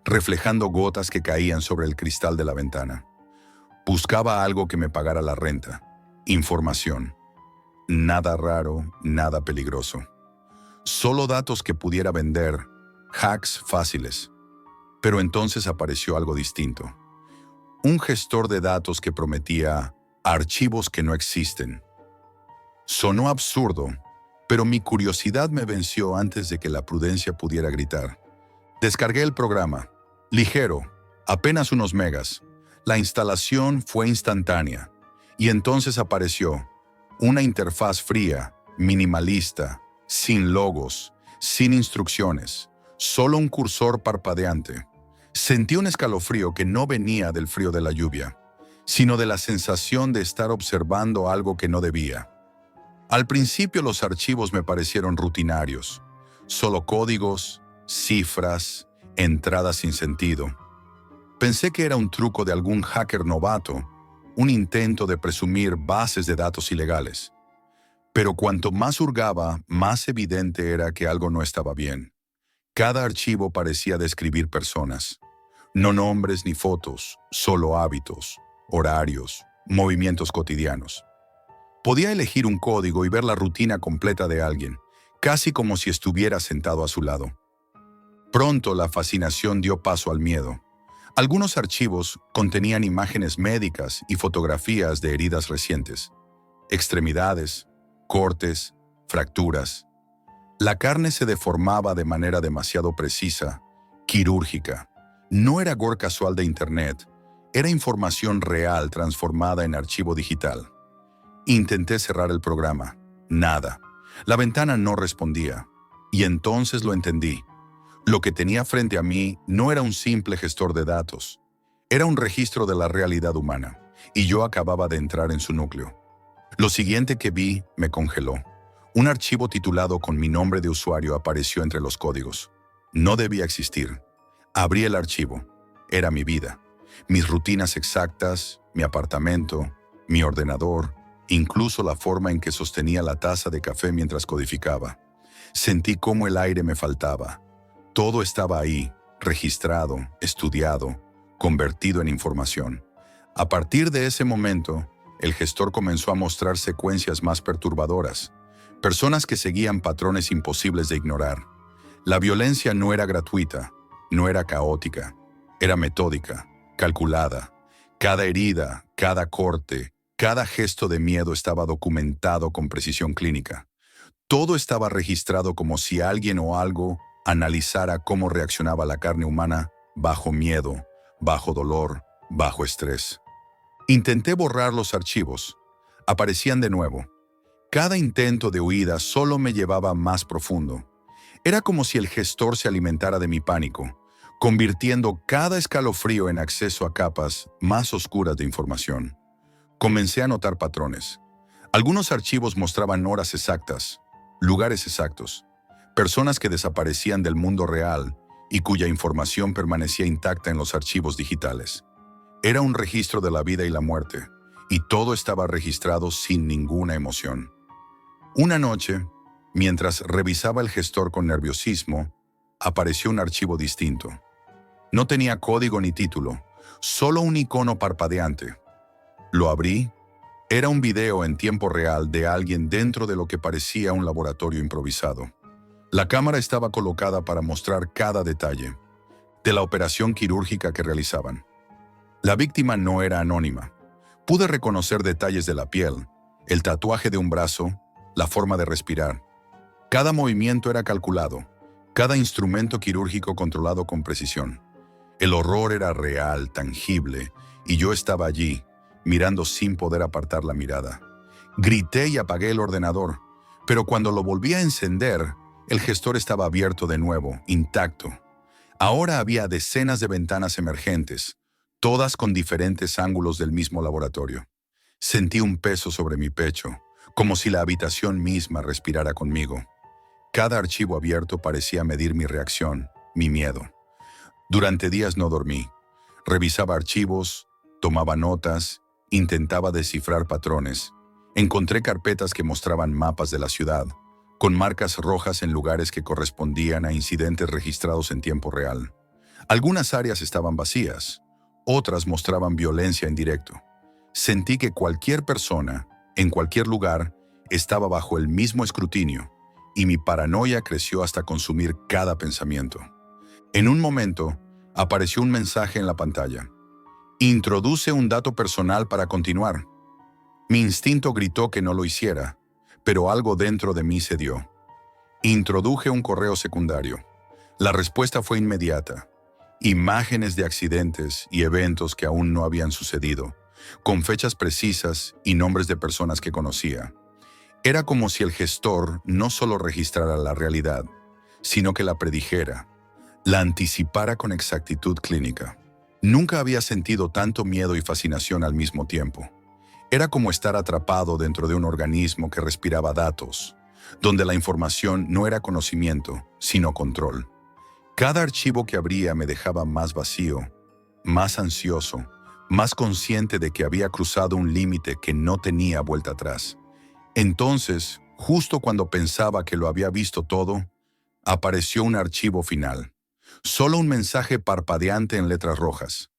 reflejando gotas que caían sobre el cristal de la ventana. Buscaba algo que me pagara la renta. Información. Nada raro, nada peligroso. Solo datos que pudiera vender, hacks fáciles. Pero entonces apareció algo distinto. Un gestor de datos que prometía archivos que no existen. Sonó absurdo, pero mi curiosidad me venció antes de que la prudencia pudiera gritar. Descargué el programa. Ligero, apenas unos megas. La instalación fue instantánea, y entonces apareció una interfaz fría, minimalista, sin logos, sin instrucciones, solo un cursor parpadeante. Sentí un escalofrío que no venía del frío de la lluvia, sino de la sensación de estar observando algo que no debía. Al principio los archivos me parecieron rutinarios, solo códigos, cifras, entradas sin sentido. Pensé que era un truco de algún hacker novato un intento de presumir bases de datos ilegales. Pero cuanto más hurgaba, más evidente era que algo no estaba bien. Cada archivo parecía describir personas. No nombres ni fotos, solo hábitos, horarios, movimientos cotidianos. Podía elegir un código y ver la rutina completa de alguien, casi como si estuviera sentado a su lado. Pronto la fascinación dio paso al miedo. Algunos archivos contenían imágenes médicas y fotografías de heridas recientes, extremidades, cortes, fracturas. La carne se deformaba de manera demasiado precisa, quirúrgica. No era gore casual de Internet, era información real transformada en archivo digital. Intenté cerrar el programa. Nada. La ventana no respondía. Y entonces lo entendí. Lo que tenía frente a mí no era un simple gestor de datos. Era un registro de la realidad humana, y yo acababa de entrar en su núcleo. Lo siguiente que vi me congeló. Un archivo titulado con mi nombre de usuario apareció entre los códigos. No debía existir. Abrí el archivo. Era mi vida. Mis rutinas exactas, mi apartamento, mi ordenador, incluso la forma en que sostenía la taza de café mientras codificaba. Sentí cómo el aire me faltaba. Todo estaba ahí, registrado, estudiado, convertido en información. A partir de ese momento, el gestor comenzó a mostrar secuencias más perturbadoras, personas que seguían patrones imposibles de ignorar. La violencia no era gratuita, no era caótica, era metódica, calculada. Cada herida, cada corte, cada gesto de miedo estaba documentado con precisión clínica. Todo estaba registrado como si alguien o algo analizara cómo reaccionaba la carne humana bajo miedo, bajo dolor, bajo estrés. Intenté borrar los archivos. Aparecían de nuevo. Cada intento de huida solo me llevaba más profundo. Era como si el gestor se alimentara de mi pánico, convirtiendo cada escalofrío en acceso a capas más oscuras de información. Comencé a notar patrones. Algunos archivos mostraban horas exactas, lugares exactos, personas que desaparecían del mundo real y cuya información permanecía intacta en los archivos digitales. Era un registro de la vida y la muerte, y todo estaba registrado sin ninguna emoción. Una noche, mientras revisaba el gestor con nerviosismo, apareció un archivo distinto. No tenía código ni título, solo un icono parpadeante. Lo abrí. Era un video en tiempo real de alguien dentro de lo que parecía un laboratorio improvisado. La cámara estaba colocada para mostrar cada detalle de la operación quirúrgica que realizaban. La víctima no era anónima. Pude reconocer detalles de la piel, el tatuaje de un brazo, la forma de respirar. Cada movimiento era calculado, cada instrumento quirúrgico controlado con precisión. El horror era real, tangible, y yo estaba allí, mirando sin poder apartar la mirada. Grité y apagué el ordenador, pero cuando lo volví a encender, el gestor estaba abierto de nuevo, intacto. Ahora había decenas de ventanas emergentes, todas con diferentes ángulos del mismo laboratorio. Sentí un peso sobre mi pecho, como si la habitación misma respirara conmigo. Cada archivo abierto parecía medir mi reacción, mi miedo. Durante días no dormí. Revisaba archivos, tomaba notas, intentaba descifrar patrones. Encontré carpetas que mostraban mapas de la ciudad, con marcas rojas en lugares que correspondían a incidentes registrados en tiempo real. Algunas áreas estaban vacías, otras mostraban violencia en directo. Sentí que cualquier persona, en cualquier lugar, estaba bajo el mismo escrutinio, y mi paranoia creció hasta consumir cada pensamiento. En un momento, apareció un mensaje en la pantalla. Introduce un dato personal para continuar. Mi instinto gritó que no lo hiciera, pero algo dentro de mí cedió. Introduje un correo secundario. La respuesta fue inmediata. Imágenes de accidentes y eventos que aún no habían sucedido, con fechas precisas y nombres de personas que conocía. Era como si el gestor no solo registrara la realidad, sino que la predijera, la anticipara con exactitud clínica. Nunca había sentido tanto miedo y fascinación al mismo tiempo. Era como estar atrapado dentro de un organismo que respiraba datos, donde la información no era conocimiento, sino control. Cada archivo que abría me dejaba más vacío, más ansioso, más consciente de que había cruzado un límite que no tenía vuelta atrás. Entonces, justo cuando pensaba que lo había visto todo, apareció un archivo final. Solo un mensaje parpadeante en letras rojas.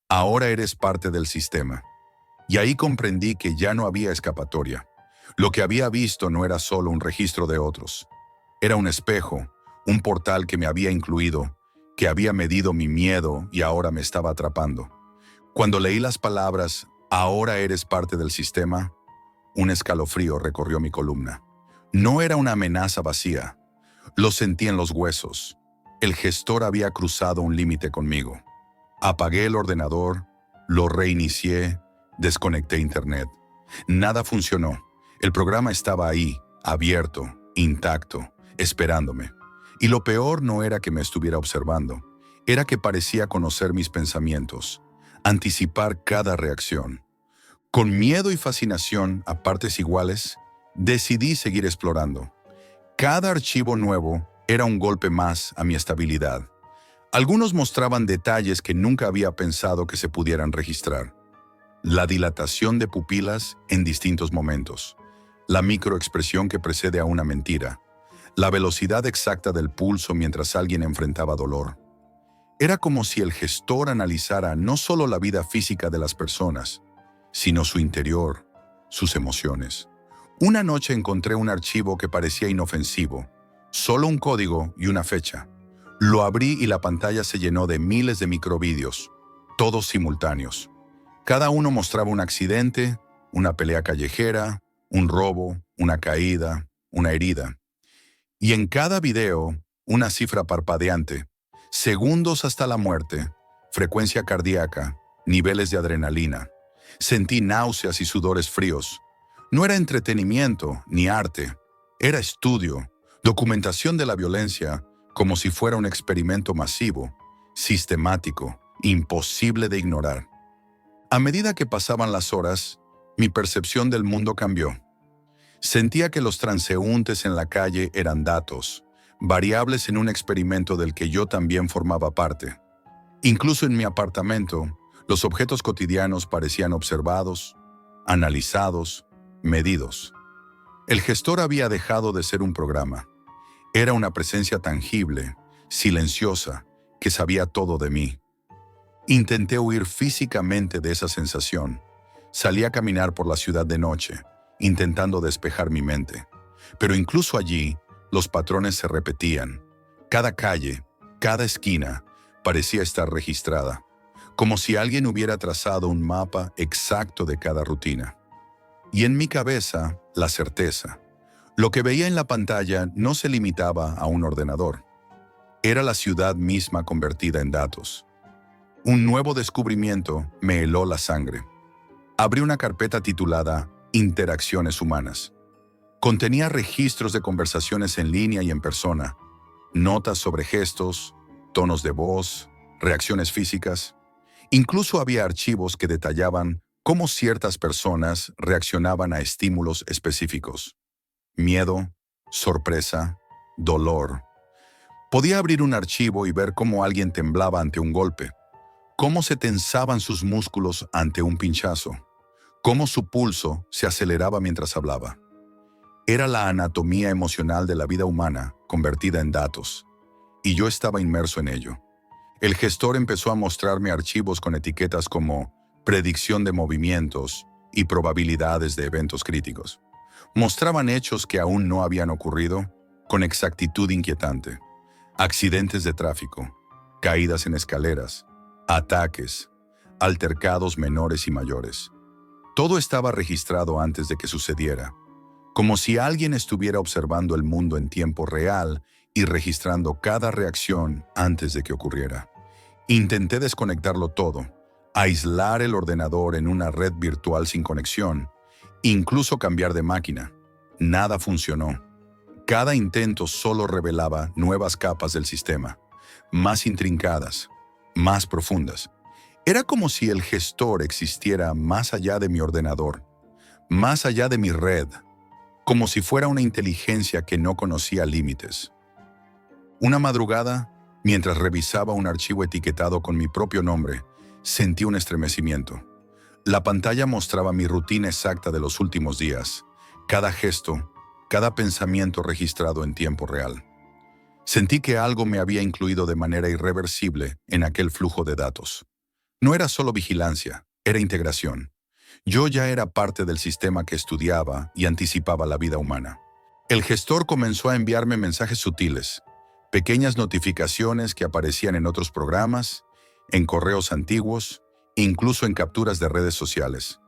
Ahora eres parte del sistema. Y ahí comprendí que ya no había escapatoria. Lo que había visto no era solo un registro de otros. Era un espejo, un portal que me había incluido, que había medido mi miedo y ahora me estaba atrapando. Cuando leí las palabras, ahora eres parte del sistema, un escalofrío recorrió mi columna. No era una amenaza vacía. Lo sentí en los huesos. El gestor había cruzado un límite conmigo. Apagué el ordenador, lo reinicié, desconecté internet. Nada funcionó. El programa estaba ahí, abierto, intacto, esperándome. Y lo peor no era que me estuviera observando, era que parecía conocer mis pensamientos, anticipar cada reacción. Con miedo y fascinación a partes iguales, decidí seguir explorando. Cada archivo nuevo era un golpe más a mi estabilidad. Algunos mostraban detalles que nunca había pensado que se pudieran registrar. La dilatación de pupilas en distintos momentos, la microexpresión que precede a una mentira, la velocidad exacta del pulso mientras alguien enfrentaba dolor. Era como si el gestor analizara no solo la vida física de las personas, sino su interior, sus emociones. Una noche encontré un archivo que parecía inofensivo, solo un código y una fecha. Lo abrí y la pantalla se llenó de miles de microvídeos, todos simultáneos. Cada uno mostraba un accidente, una pelea callejera, un robo, una caída, una herida. Y en cada video, una cifra parpadeante, segundos hasta la muerte, frecuencia cardíaca, niveles de adrenalina. Sentí náuseas y sudores fríos. No era entretenimiento ni arte, era estudio, documentación de la violencia, como si fuera un experimento masivo, sistemático, imposible de ignorar. A medida que pasaban las horas, mi percepción del mundo cambió. Sentía que los transeúntes en la calle eran datos, variables en un experimento del que yo también formaba parte. Incluso en mi apartamento, los objetos cotidianos parecían observados, analizados, medidos. El gestor había dejado de ser un programa. Era una presencia tangible, silenciosa, que sabía todo de mí. Intenté huir físicamente de esa sensación. Salí a caminar por la ciudad de noche, intentando despejar mi mente. Pero incluso allí, los patrones se repetían. Cada calle, cada esquina, parecía estar registrada, como si alguien hubiera trazado un mapa exacto de cada rutina. Y en mi cabeza, la certeza. Lo que veía en la pantalla no se limitaba a un ordenador. Era la ciudad misma convertida en datos. Un nuevo descubrimiento me heló la sangre. Abrí una carpeta titulada Interacciones Humanas. Contenía registros de conversaciones en línea y en persona, notas sobre gestos, tonos de voz, reacciones físicas. Incluso había archivos que detallaban cómo ciertas personas reaccionaban a estímulos específicos. Miedo, sorpresa, dolor. Podía abrir un archivo y ver cómo alguien temblaba ante un golpe, cómo se tensaban sus músculos ante un pinchazo, cómo su pulso se aceleraba mientras hablaba. Era la anatomía emocional de la vida humana convertida en datos, y yo estaba inmerso en ello. El gestor empezó a mostrarme archivos con etiquetas como predicción de movimientos y probabilidades de eventos críticos. Mostraban hechos que aún no habían ocurrido con exactitud inquietante. Accidentes de tráfico, caídas en escaleras, ataques, altercados menores y mayores. Todo estaba registrado antes de que sucediera, como si alguien estuviera observando el mundo en tiempo real y registrando cada reacción antes de que ocurriera. Intenté desconectarlo todo, aislar el ordenador en una red virtual sin conexión, incluso cambiar de máquina. Nada funcionó. Cada intento solo revelaba nuevas capas del sistema, más intrincadas, más profundas. Era como si el gestor existiera más allá de mi ordenador, más allá de mi red, como si fuera una inteligencia que no conocía límites. Una madrugada, mientras revisaba un archivo etiquetado con mi propio nombre, Sentí un estremecimiento. La pantalla mostraba mi rutina exacta de los últimos días, cada gesto, cada pensamiento registrado en tiempo real. Sentí que algo me había incluido de manera irreversible en aquel flujo de datos. No era solo vigilancia, era integración. Yo ya era parte del sistema que estudiaba y anticipaba la vida humana. El gestor comenzó a enviarme mensajes sutiles, pequeñas notificaciones que aparecían en otros programas, en correos antiguos, incluso en capturas de redes sociales.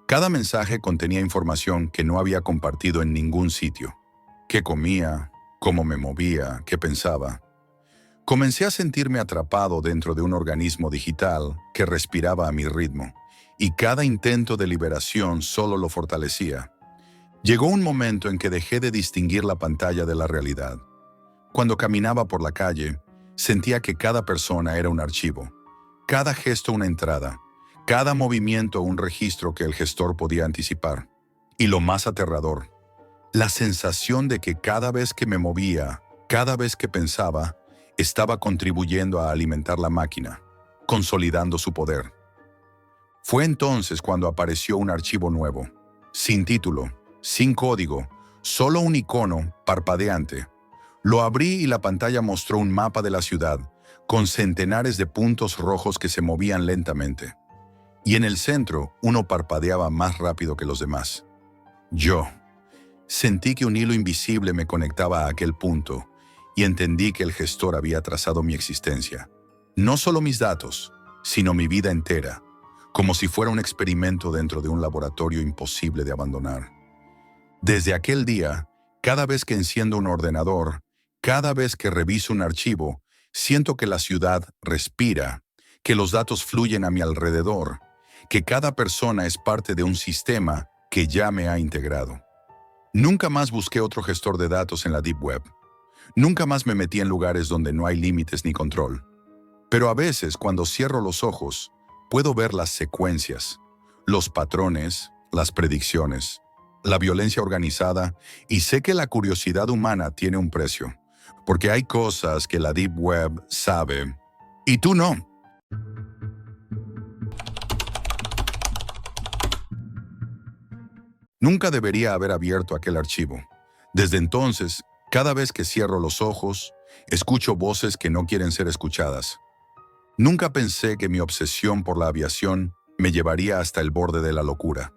Cada mensaje contenía información que no había compartido en ningún sitio. ¿Qué comía? ¿Cómo me movía? ¿Qué pensaba? Comencé a sentirme atrapado dentro de un organismo digital que respiraba a mi ritmo, y cada intento de liberación solo lo fortalecía. Llegó un momento en que dejé de distinguir la pantalla de la realidad. Cuando caminaba por la calle, sentía que cada persona era un archivo, cada gesto una entrada, cada movimiento un registro que el gestor podía anticipar. Y lo más aterrador, la sensación de que cada vez que me movía, cada vez que pensaba, estaba contribuyendo a alimentar la máquina, consolidando su poder. Fue entonces cuando apareció un archivo nuevo, sin título, sin código, solo un icono parpadeante. Lo abrí y la pantalla mostró un mapa de la ciudad, con centenares de puntos rojos que se movían lentamente. Y en el centro, uno parpadeaba más rápido que los demás. Yo. Sentí que un hilo invisible me conectaba a aquel punto y entendí que el gestor había trazado mi existencia. No solo mis datos, sino mi vida entera, como si fuera un experimento dentro de un laboratorio imposible de abandonar. Desde aquel día, cada vez que enciendo un ordenador, cada vez que reviso un archivo, siento que la ciudad respira, que los datos fluyen a mi alrededor, que cada persona es parte de un sistema que ya me ha integrado. Nunca más busqué otro gestor de datos en la Deep Web. Nunca más me metí en lugares donde no hay límites ni control. Pero a veces, cuando cierro los ojos, puedo ver las secuencias, los patrones, las predicciones, la violencia organizada, y sé que la curiosidad humana tiene un precio, porque hay cosas que la Deep Web sabe, y tú no. Nunca debería haber abierto aquel archivo. Desde entonces, cada vez que cierro los ojos, escucho voces que no quieren ser escuchadas. Nunca pensé que mi obsesión por la aviación me llevaría hasta el borde de la locura.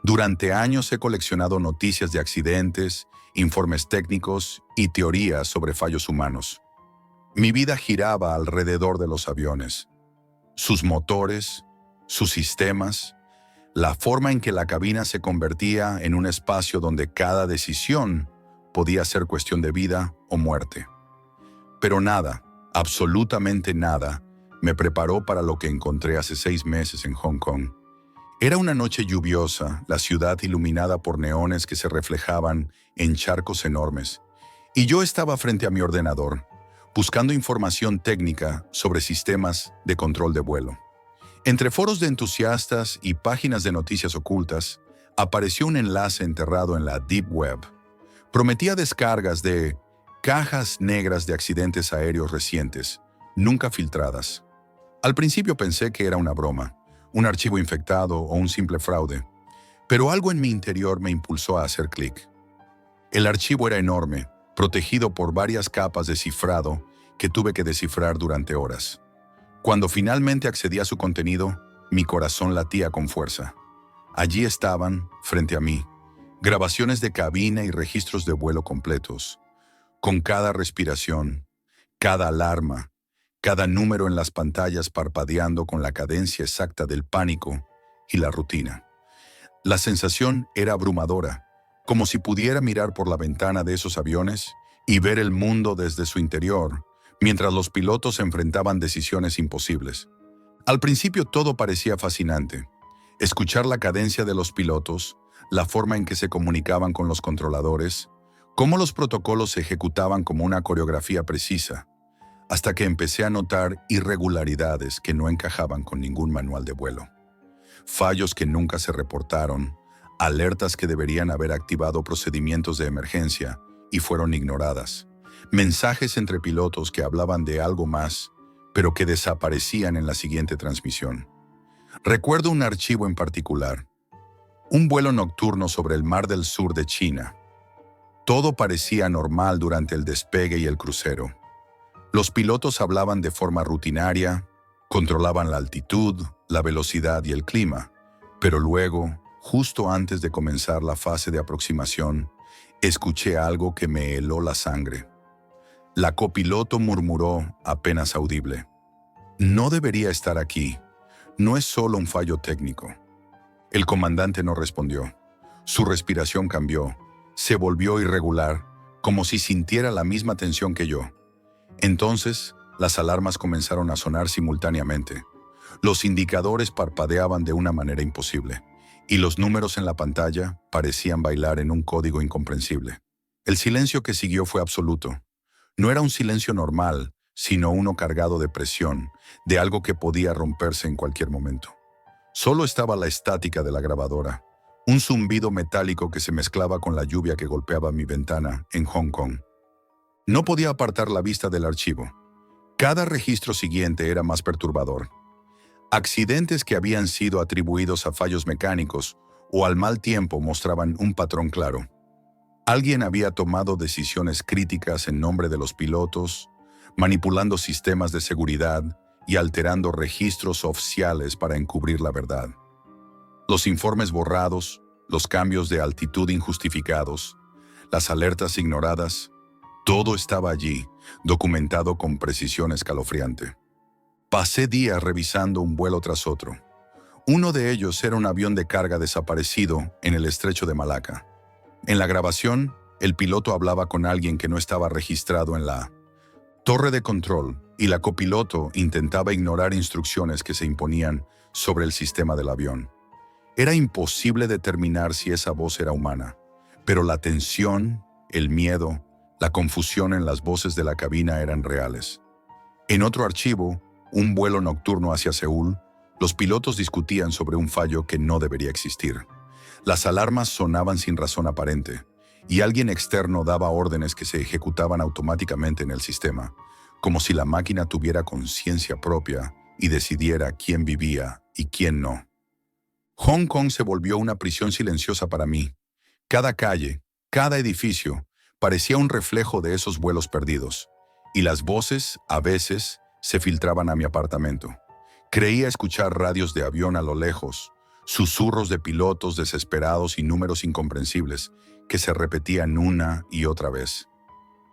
Durante años he coleccionado noticias de accidentes, informes técnicos y teorías sobre fallos humanos. Mi vida giraba alrededor de los aviones, sus motores, sus sistemas, la forma en que la cabina se convertía en un espacio donde cada decisión podía ser cuestión de vida o muerte. Pero nada, absolutamente nada, me preparó para lo que encontré hace 6 meses en Hong Kong. Era una noche lluviosa, la ciudad iluminada por neones que se reflejaban en charcos enormes, y yo estaba frente a mi ordenador, buscando información técnica sobre sistemas de control de vuelo. Entre foros de entusiastas y páginas de noticias ocultas, apareció un enlace enterrado en la Deep Web. Prometía descargas de cajas negras de accidentes aéreos recientes, nunca filtradas. Al principio pensé que era una broma, un archivo infectado o un simple fraude, pero algo en mi interior me impulsó a hacer clic. El archivo era enorme, protegido por varias capas de cifrado que tuve que descifrar durante horas. Cuando finalmente accedí a su contenido, mi corazón latía con fuerza. Allí estaban, frente a mí, grabaciones de cabina y registros de vuelo completos, con cada respiración, cada alarma, cada número en las pantallas parpadeando con la cadencia exacta del pánico y la rutina. La sensación era abrumadora, como si pudiera mirar por la ventana de esos aviones y ver el mundo desde su interior, mientras los pilotos enfrentaban decisiones imposibles. Al principio todo parecía fascinante. Escuchar la cadencia de los pilotos, la forma en que se comunicaban con los controladores, cómo los protocolos se ejecutaban como una coreografía precisa, hasta que empecé a notar irregularidades que no encajaban con ningún manual de vuelo. Fallos que nunca se reportaron, alertas que deberían haber activado procedimientos de emergencia y fueron ignoradas, mensajes entre pilotos que hablaban de algo más, pero que desaparecían en la siguiente transmisión. Recuerdo un archivo en particular, un vuelo nocturno sobre el Mar del Sur de China. Todo parecía normal durante el despegue y el crucero. Los pilotos hablaban de forma rutinaria, controlaban la altitud, la velocidad y el clima, pero luego, justo antes de comenzar la fase de aproximación, escuché algo que me heló la sangre. La copiloto murmuró, apenas audible: «No debería estar aquí. No es solo un fallo técnico». El comandante no respondió. Su respiración cambió. Se volvió irregular, como si sintiera la misma tensión que yo. Entonces, las alarmas comenzaron a sonar simultáneamente. Los indicadores parpadeaban de una manera imposible, y los números en la pantalla parecían bailar en un código incomprensible. El silencio que siguió fue absoluto. No era un silencio normal, sino uno cargado de presión, de algo que podía romperse en cualquier momento. Solo estaba la estática de la grabadora, un zumbido metálico que se mezclaba con la lluvia que golpeaba mi ventana en Hong Kong. No podía apartar la vista del archivo. Cada registro siguiente era más perturbador. Accidentes que habían sido atribuidos a fallos mecánicos o al mal tiempo mostraban un patrón claro. Alguien había tomado decisiones críticas en nombre de los pilotos, manipulando sistemas de seguridad y alterando registros oficiales para encubrir la verdad. Los informes borrados, los cambios de altitud injustificados, las alertas ignoradas, todo estaba allí, documentado con precisión escalofriante. Pasé días revisando un vuelo tras otro. Uno de ellos era un avión de carga desaparecido en el estrecho de Malaca. En la grabación, el piloto hablaba con alguien que no estaba registrado en la torre de control, y la copiloto intentaba ignorar instrucciones que se imponían sobre el sistema del avión. Era imposible determinar si esa voz era humana, pero la tensión, el miedo, la confusión en las voces de la cabina eran reales. En otro archivo, un vuelo nocturno hacia Seúl, los pilotos discutían sobre un fallo que no debería existir. Las alarmas sonaban sin razón aparente, y alguien externo daba órdenes que se ejecutaban automáticamente en el sistema, como si la máquina tuviera conciencia propia y decidiera quién vivía y quién no. Hong Kong se volvió una prisión silenciosa para mí. Cada calle, cada edificio, parecía un reflejo de esos vuelos perdidos, y las voces, a veces, se filtraban a mi apartamento. Creía escuchar radios de avión a lo lejos, susurros de pilotos desesperados y números incomprensibles que se repetían una y otra vez.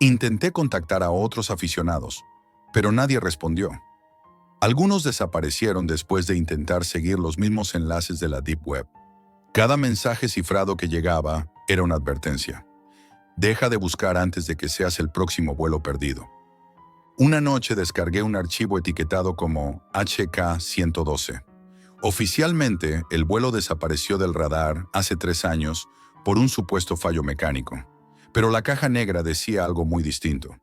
Intenté contactar a otros aficionados, pero nadie respondió. Algunos desaparecieron después de intentar seguir los mismos enlaces de la Deep Web. Cada mensaje cifrado que llegaba era una advertencia. Deja de buscar antes de que seas el próximo vuelo perdido. Una noche descargué un archivo etiquetado como HK-112. Oficialmente, el vuelo desapareció del radar hace 3 años por un supuesto fallo mecánico, pero la caja negra decía algo muy distinto.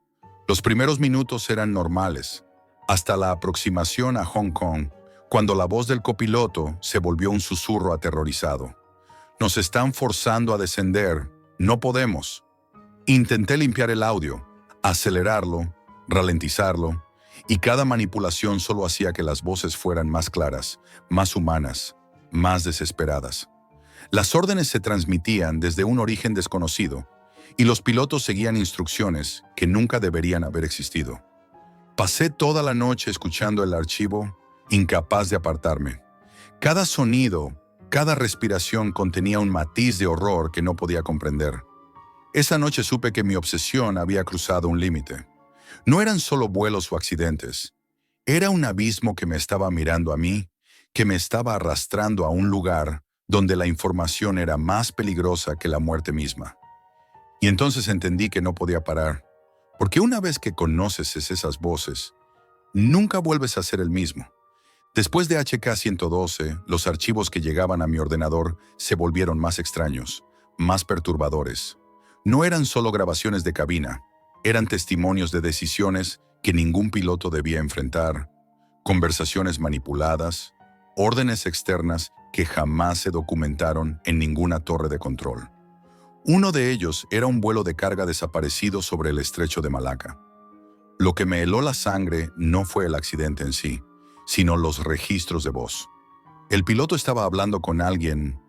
Los primeros minutos eran normales, hasta la aproximación a Hong Kong, cuando la voz del copiloto se volvió un susurro aterrorizado. Nos están forzando a descender, no podemos. Intenté limpiar el audio, acelerarlo, ralentizarlo, y cada manipulación solo hacía que las voces fueran más claras, más humanas, más desesperadas. Las órdenes se transmitían desde un origen desconocido, y los pilotos seguían instrucciones que nunca deberían haber existido. Pasé toda la noche escuchando el archivo, incapaz de apartarme. Cada sonido, cada respiración contenía un matiz de horror que no podía comprender. Esa noche supe que mi obsesión había cruzado un límite. No eran solo vuelos o accidentes. Era un abismo que me estaba mirando a mí, que me estaba arrastrando a un lugar donde la información era más peligrosa que la muerte misma. Y entonces entendí que no podía parar, porque una vez que conoces esas voces, nunca vuelves a ser el mismo. Después de HK-112, los archivos que llegaban a mi ordenador se volvieron más extraños, más perturbadores. No eran solo grabaciones de cabina, eran testimonios de decisiones que ningún piloto debía enfrentar, conversaciones manipuladas, órdenes externas que jamás se documentaron en ninguna torre de control. Uno de ellos era un vuelo de carga desaparecido sobre el estrecho de Malaca. Lo que me heló la sangre no fue el accidente en sí, sino los registros de voz. El piloto estaba hablando con alguien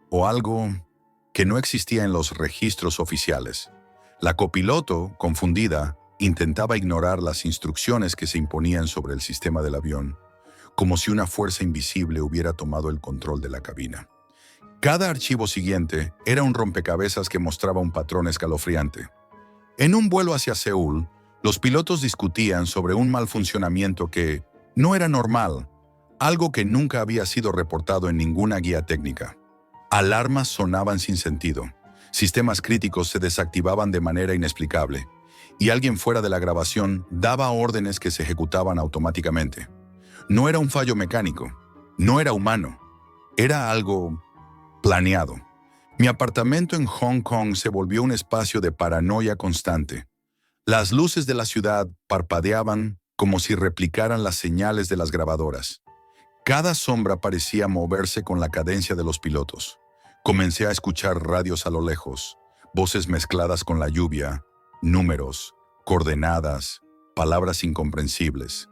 o algo que no existía en los registros oficiales. La copiloto, confundida, intentaba ignorar las instrucciones que se imponían sobre el sistema del avión, como si una fuerza invisible hubiera tomado el control de la cabina. Cada archivo siguiente era un rompecabezas que mostraba un patrón escalofriante. En un vuelo hacia Seúl, los pilotos discutían sobre un mal funcionamiento que no era normal, algo que nunca había sido reportado en ninguna guía técnica. Alarmas sonaban sin sentido, sistemas críticos se desactivaban de manera inexplicable, y alguien fuera de la grabación daba órdenes que se ejecutaban automáticamente. No era un fallo mecánico, no era humano, era algo planeado. Mi apartamento en Hong Kong se volvió un espacio de paranoia constante. Las luces de la ciudad parpadeaban como si replicaran las señales de las grabadoras. Cada sombra parecía moverse con la cadencia de los pilotos. Comencé a escuchar radios a lo lejos, voces mezcladas con la lluvia, números, coordenadas, palabras incomprensibles.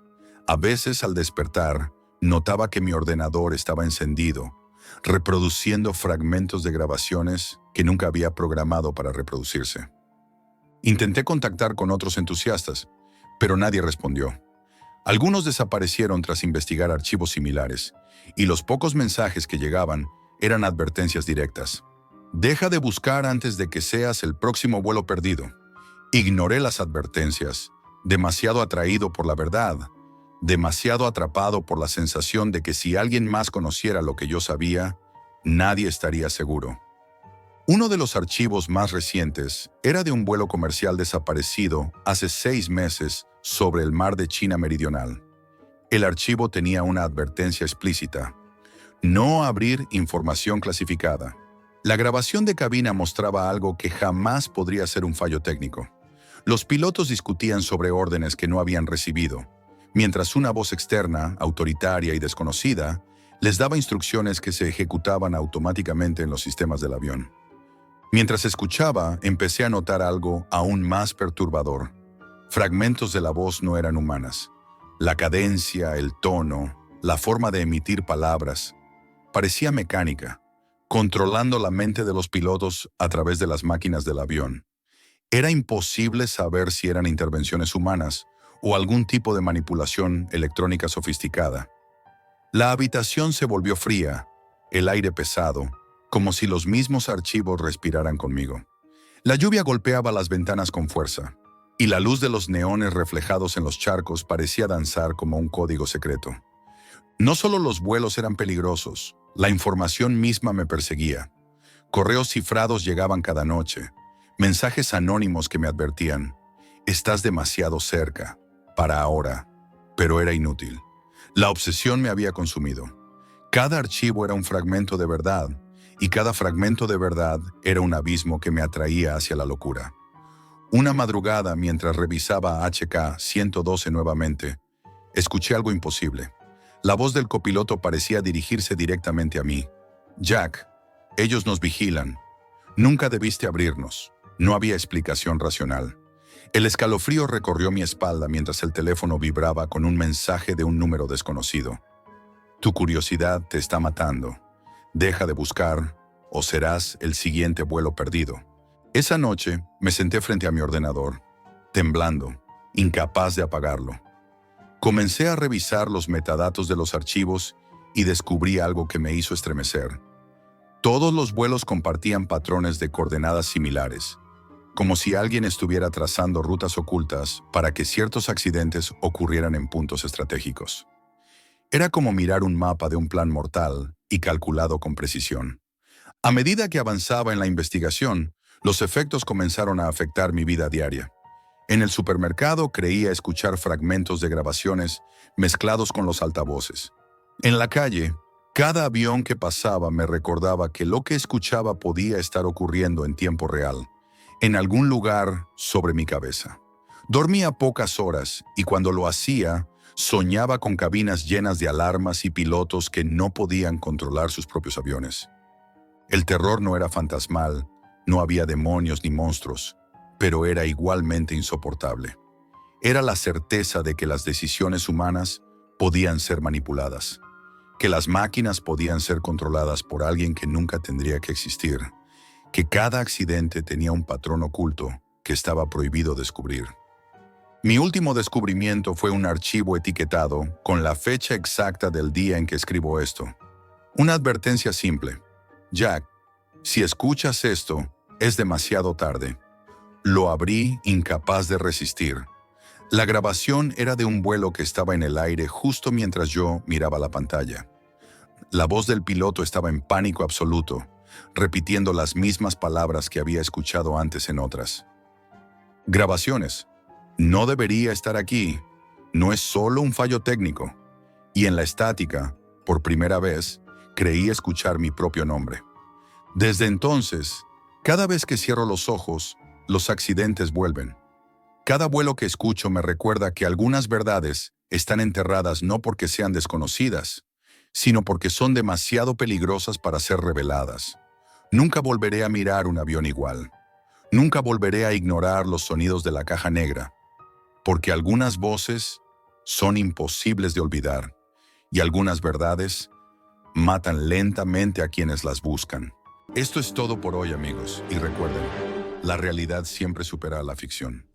A veces, al despertar, notaba que mi ordenador estaba encendido, reproduciendo fragmentos de grabaciones que nunca había programado para reproducirse. Intenté contactar con otros entusiastas, pero nadie respondió. Algunos desaparecieron tras investigar archivos similares, y los pocos mensajes que llegaban eran advertencias directas. Deja de buscar antes de que seas el próximo vuelo perdido. Ignoré las advertencias, demasiado atraído por la verdad, demasiado atrapado por la sensación de que si alguien más conociera lo que yo sabía, nadie estaría seguro. Uno de los archivos más recientes era de un vuelo comercial desaparecido hace 6 meses sobre el mar de China Meridional. El archivo tenía una advertencia explícita: no abrir información clasificada. La grabación de cabina mostraba algo que jamás podría ser un fallo técnico. Los pilotos discutían sobre órdenes que no habían recibido, mientras una voz externa, autoritaria y desconocida, les daba instrucciones que se ejecutaban automáticamente en los sistemas del avión. Mientras escuchaba, empecé a notar algo aún más perturbador. Fragmentos de la voz no eran humanas. La cadencia, el tono, la forma de emitir palabras, parecía mecánica, controlando la mente de los pilotos a través de las máquinas del avión. Era imposible saber si eran intervenciones humanas o algún tipo de manipulación electrónica sofisticada. La habitación se volvió fría, el aire pesado, como si los mismos archivos respiraran conmigo. La lluvia golpeaba las ventanas con fuerza, y la luz de los neones reflejados en los charcos parecía danzar como un código secreto. No solo los vuelos eran peligrosos, la información misma me perseguía. Correos cifrados llegaban cada noche, mensajes anónimos que me advertían: estás demasiado cerca, para ahora, pero era inútil. La obsesión me había consumido. Cada archivo era un fragmento de verdad, y cada fragmento de verdad era un abismo que me atraía hacia la locura. Una madrugada, mientras revisaba HK 112 nuevamente, escuché algo imposible. La voz del copiloto parecía dirigirse directamente a mí. Jack, ellos nos vigilan. Nunca debiste abrirnos. No había explicación racional. El escalofrío recorrió mi espalda mientras el teléfono vibraba con un mensaje de un número desconocido. Tu curiosidad te está matando. Deja de buscar o serás el siguiente vuelo perdido. Esa noche me senté frente a mi ordenador, temblando, incapaz de apagarlo. Comencé a revisar los metadatos de los archivos y descubrí algo que me hizo estremecer. Todos los vuelos compartían patrones de coordenadas similares, como si alguien estuviera trazando rutas ocultas para que ciertos accidentes ocurrieran en puntos estratégicos. Era como mirar un mapa de un plan mortal y calculado con precisión. A medida que avanzaba en la investigación, los efectos comenzaron a afectar mi vida diaria. En el supermercado creía escuchar fragmentos de grabaciones mezclados con los altavoces. En la calle, cada avión que pasaba me recordaba que lo que escuchaba podía estar ocurriendo en tiempo real, en algún lugar sobre mi cabeza. Dormía pocas horas y cuando lo hacía, soñaba con cabinas llenas de alarmas y pilotos que no podían controlar sus propios aviones. El terror no era fantasmal, no había demonios ni monstruos, pero era igualmente insoportable. era la certeza de que las decisiones humanas podían ser manipuladas, que las máquinas podían ser controladas por alguien que nunca tendría que existir, que cada accidente tenía un patrón oculto que estaba prohibido descubrir. Mi último descubrimiento fue un archivo etiquetado con la fecha exacta del día en que escribo esto. Una advertencia simple. Jack, si escuchas esto, es demasiado tarde. Lo abrí incapaz de resistir. La grabación era de un vuelo que estaba en el aire justo mientras yo miraba la pantalla. La voz del piloto estaba en pánico absoluto, repitiendo las mismas palabras que había escuchado antes en otras. Grabaciones. No debería estar aquí. No es solo un fallo técnico. Y en la estática, por primera vez, creí escuchar mi propio nombre. Desde entonces, cada vez que cierro los ojos, los accidentes vuelven. Cada vuelo que escucho me recuerda que algunas verdades están enterradas no porque sean desconocidas, sino porque son demasiado peligrosas para ser reveladas. Nunca volveré a mirar un avión igual. Nunca volveré a ignorar los sonidos de la caja negra, porque algunas voces son imposibles de olvidar y algunas verdades matan lentamente a quienes las buscan. Esto es todo por hoy, amigos, y recuerden, la realidad siempre supera a la ficción.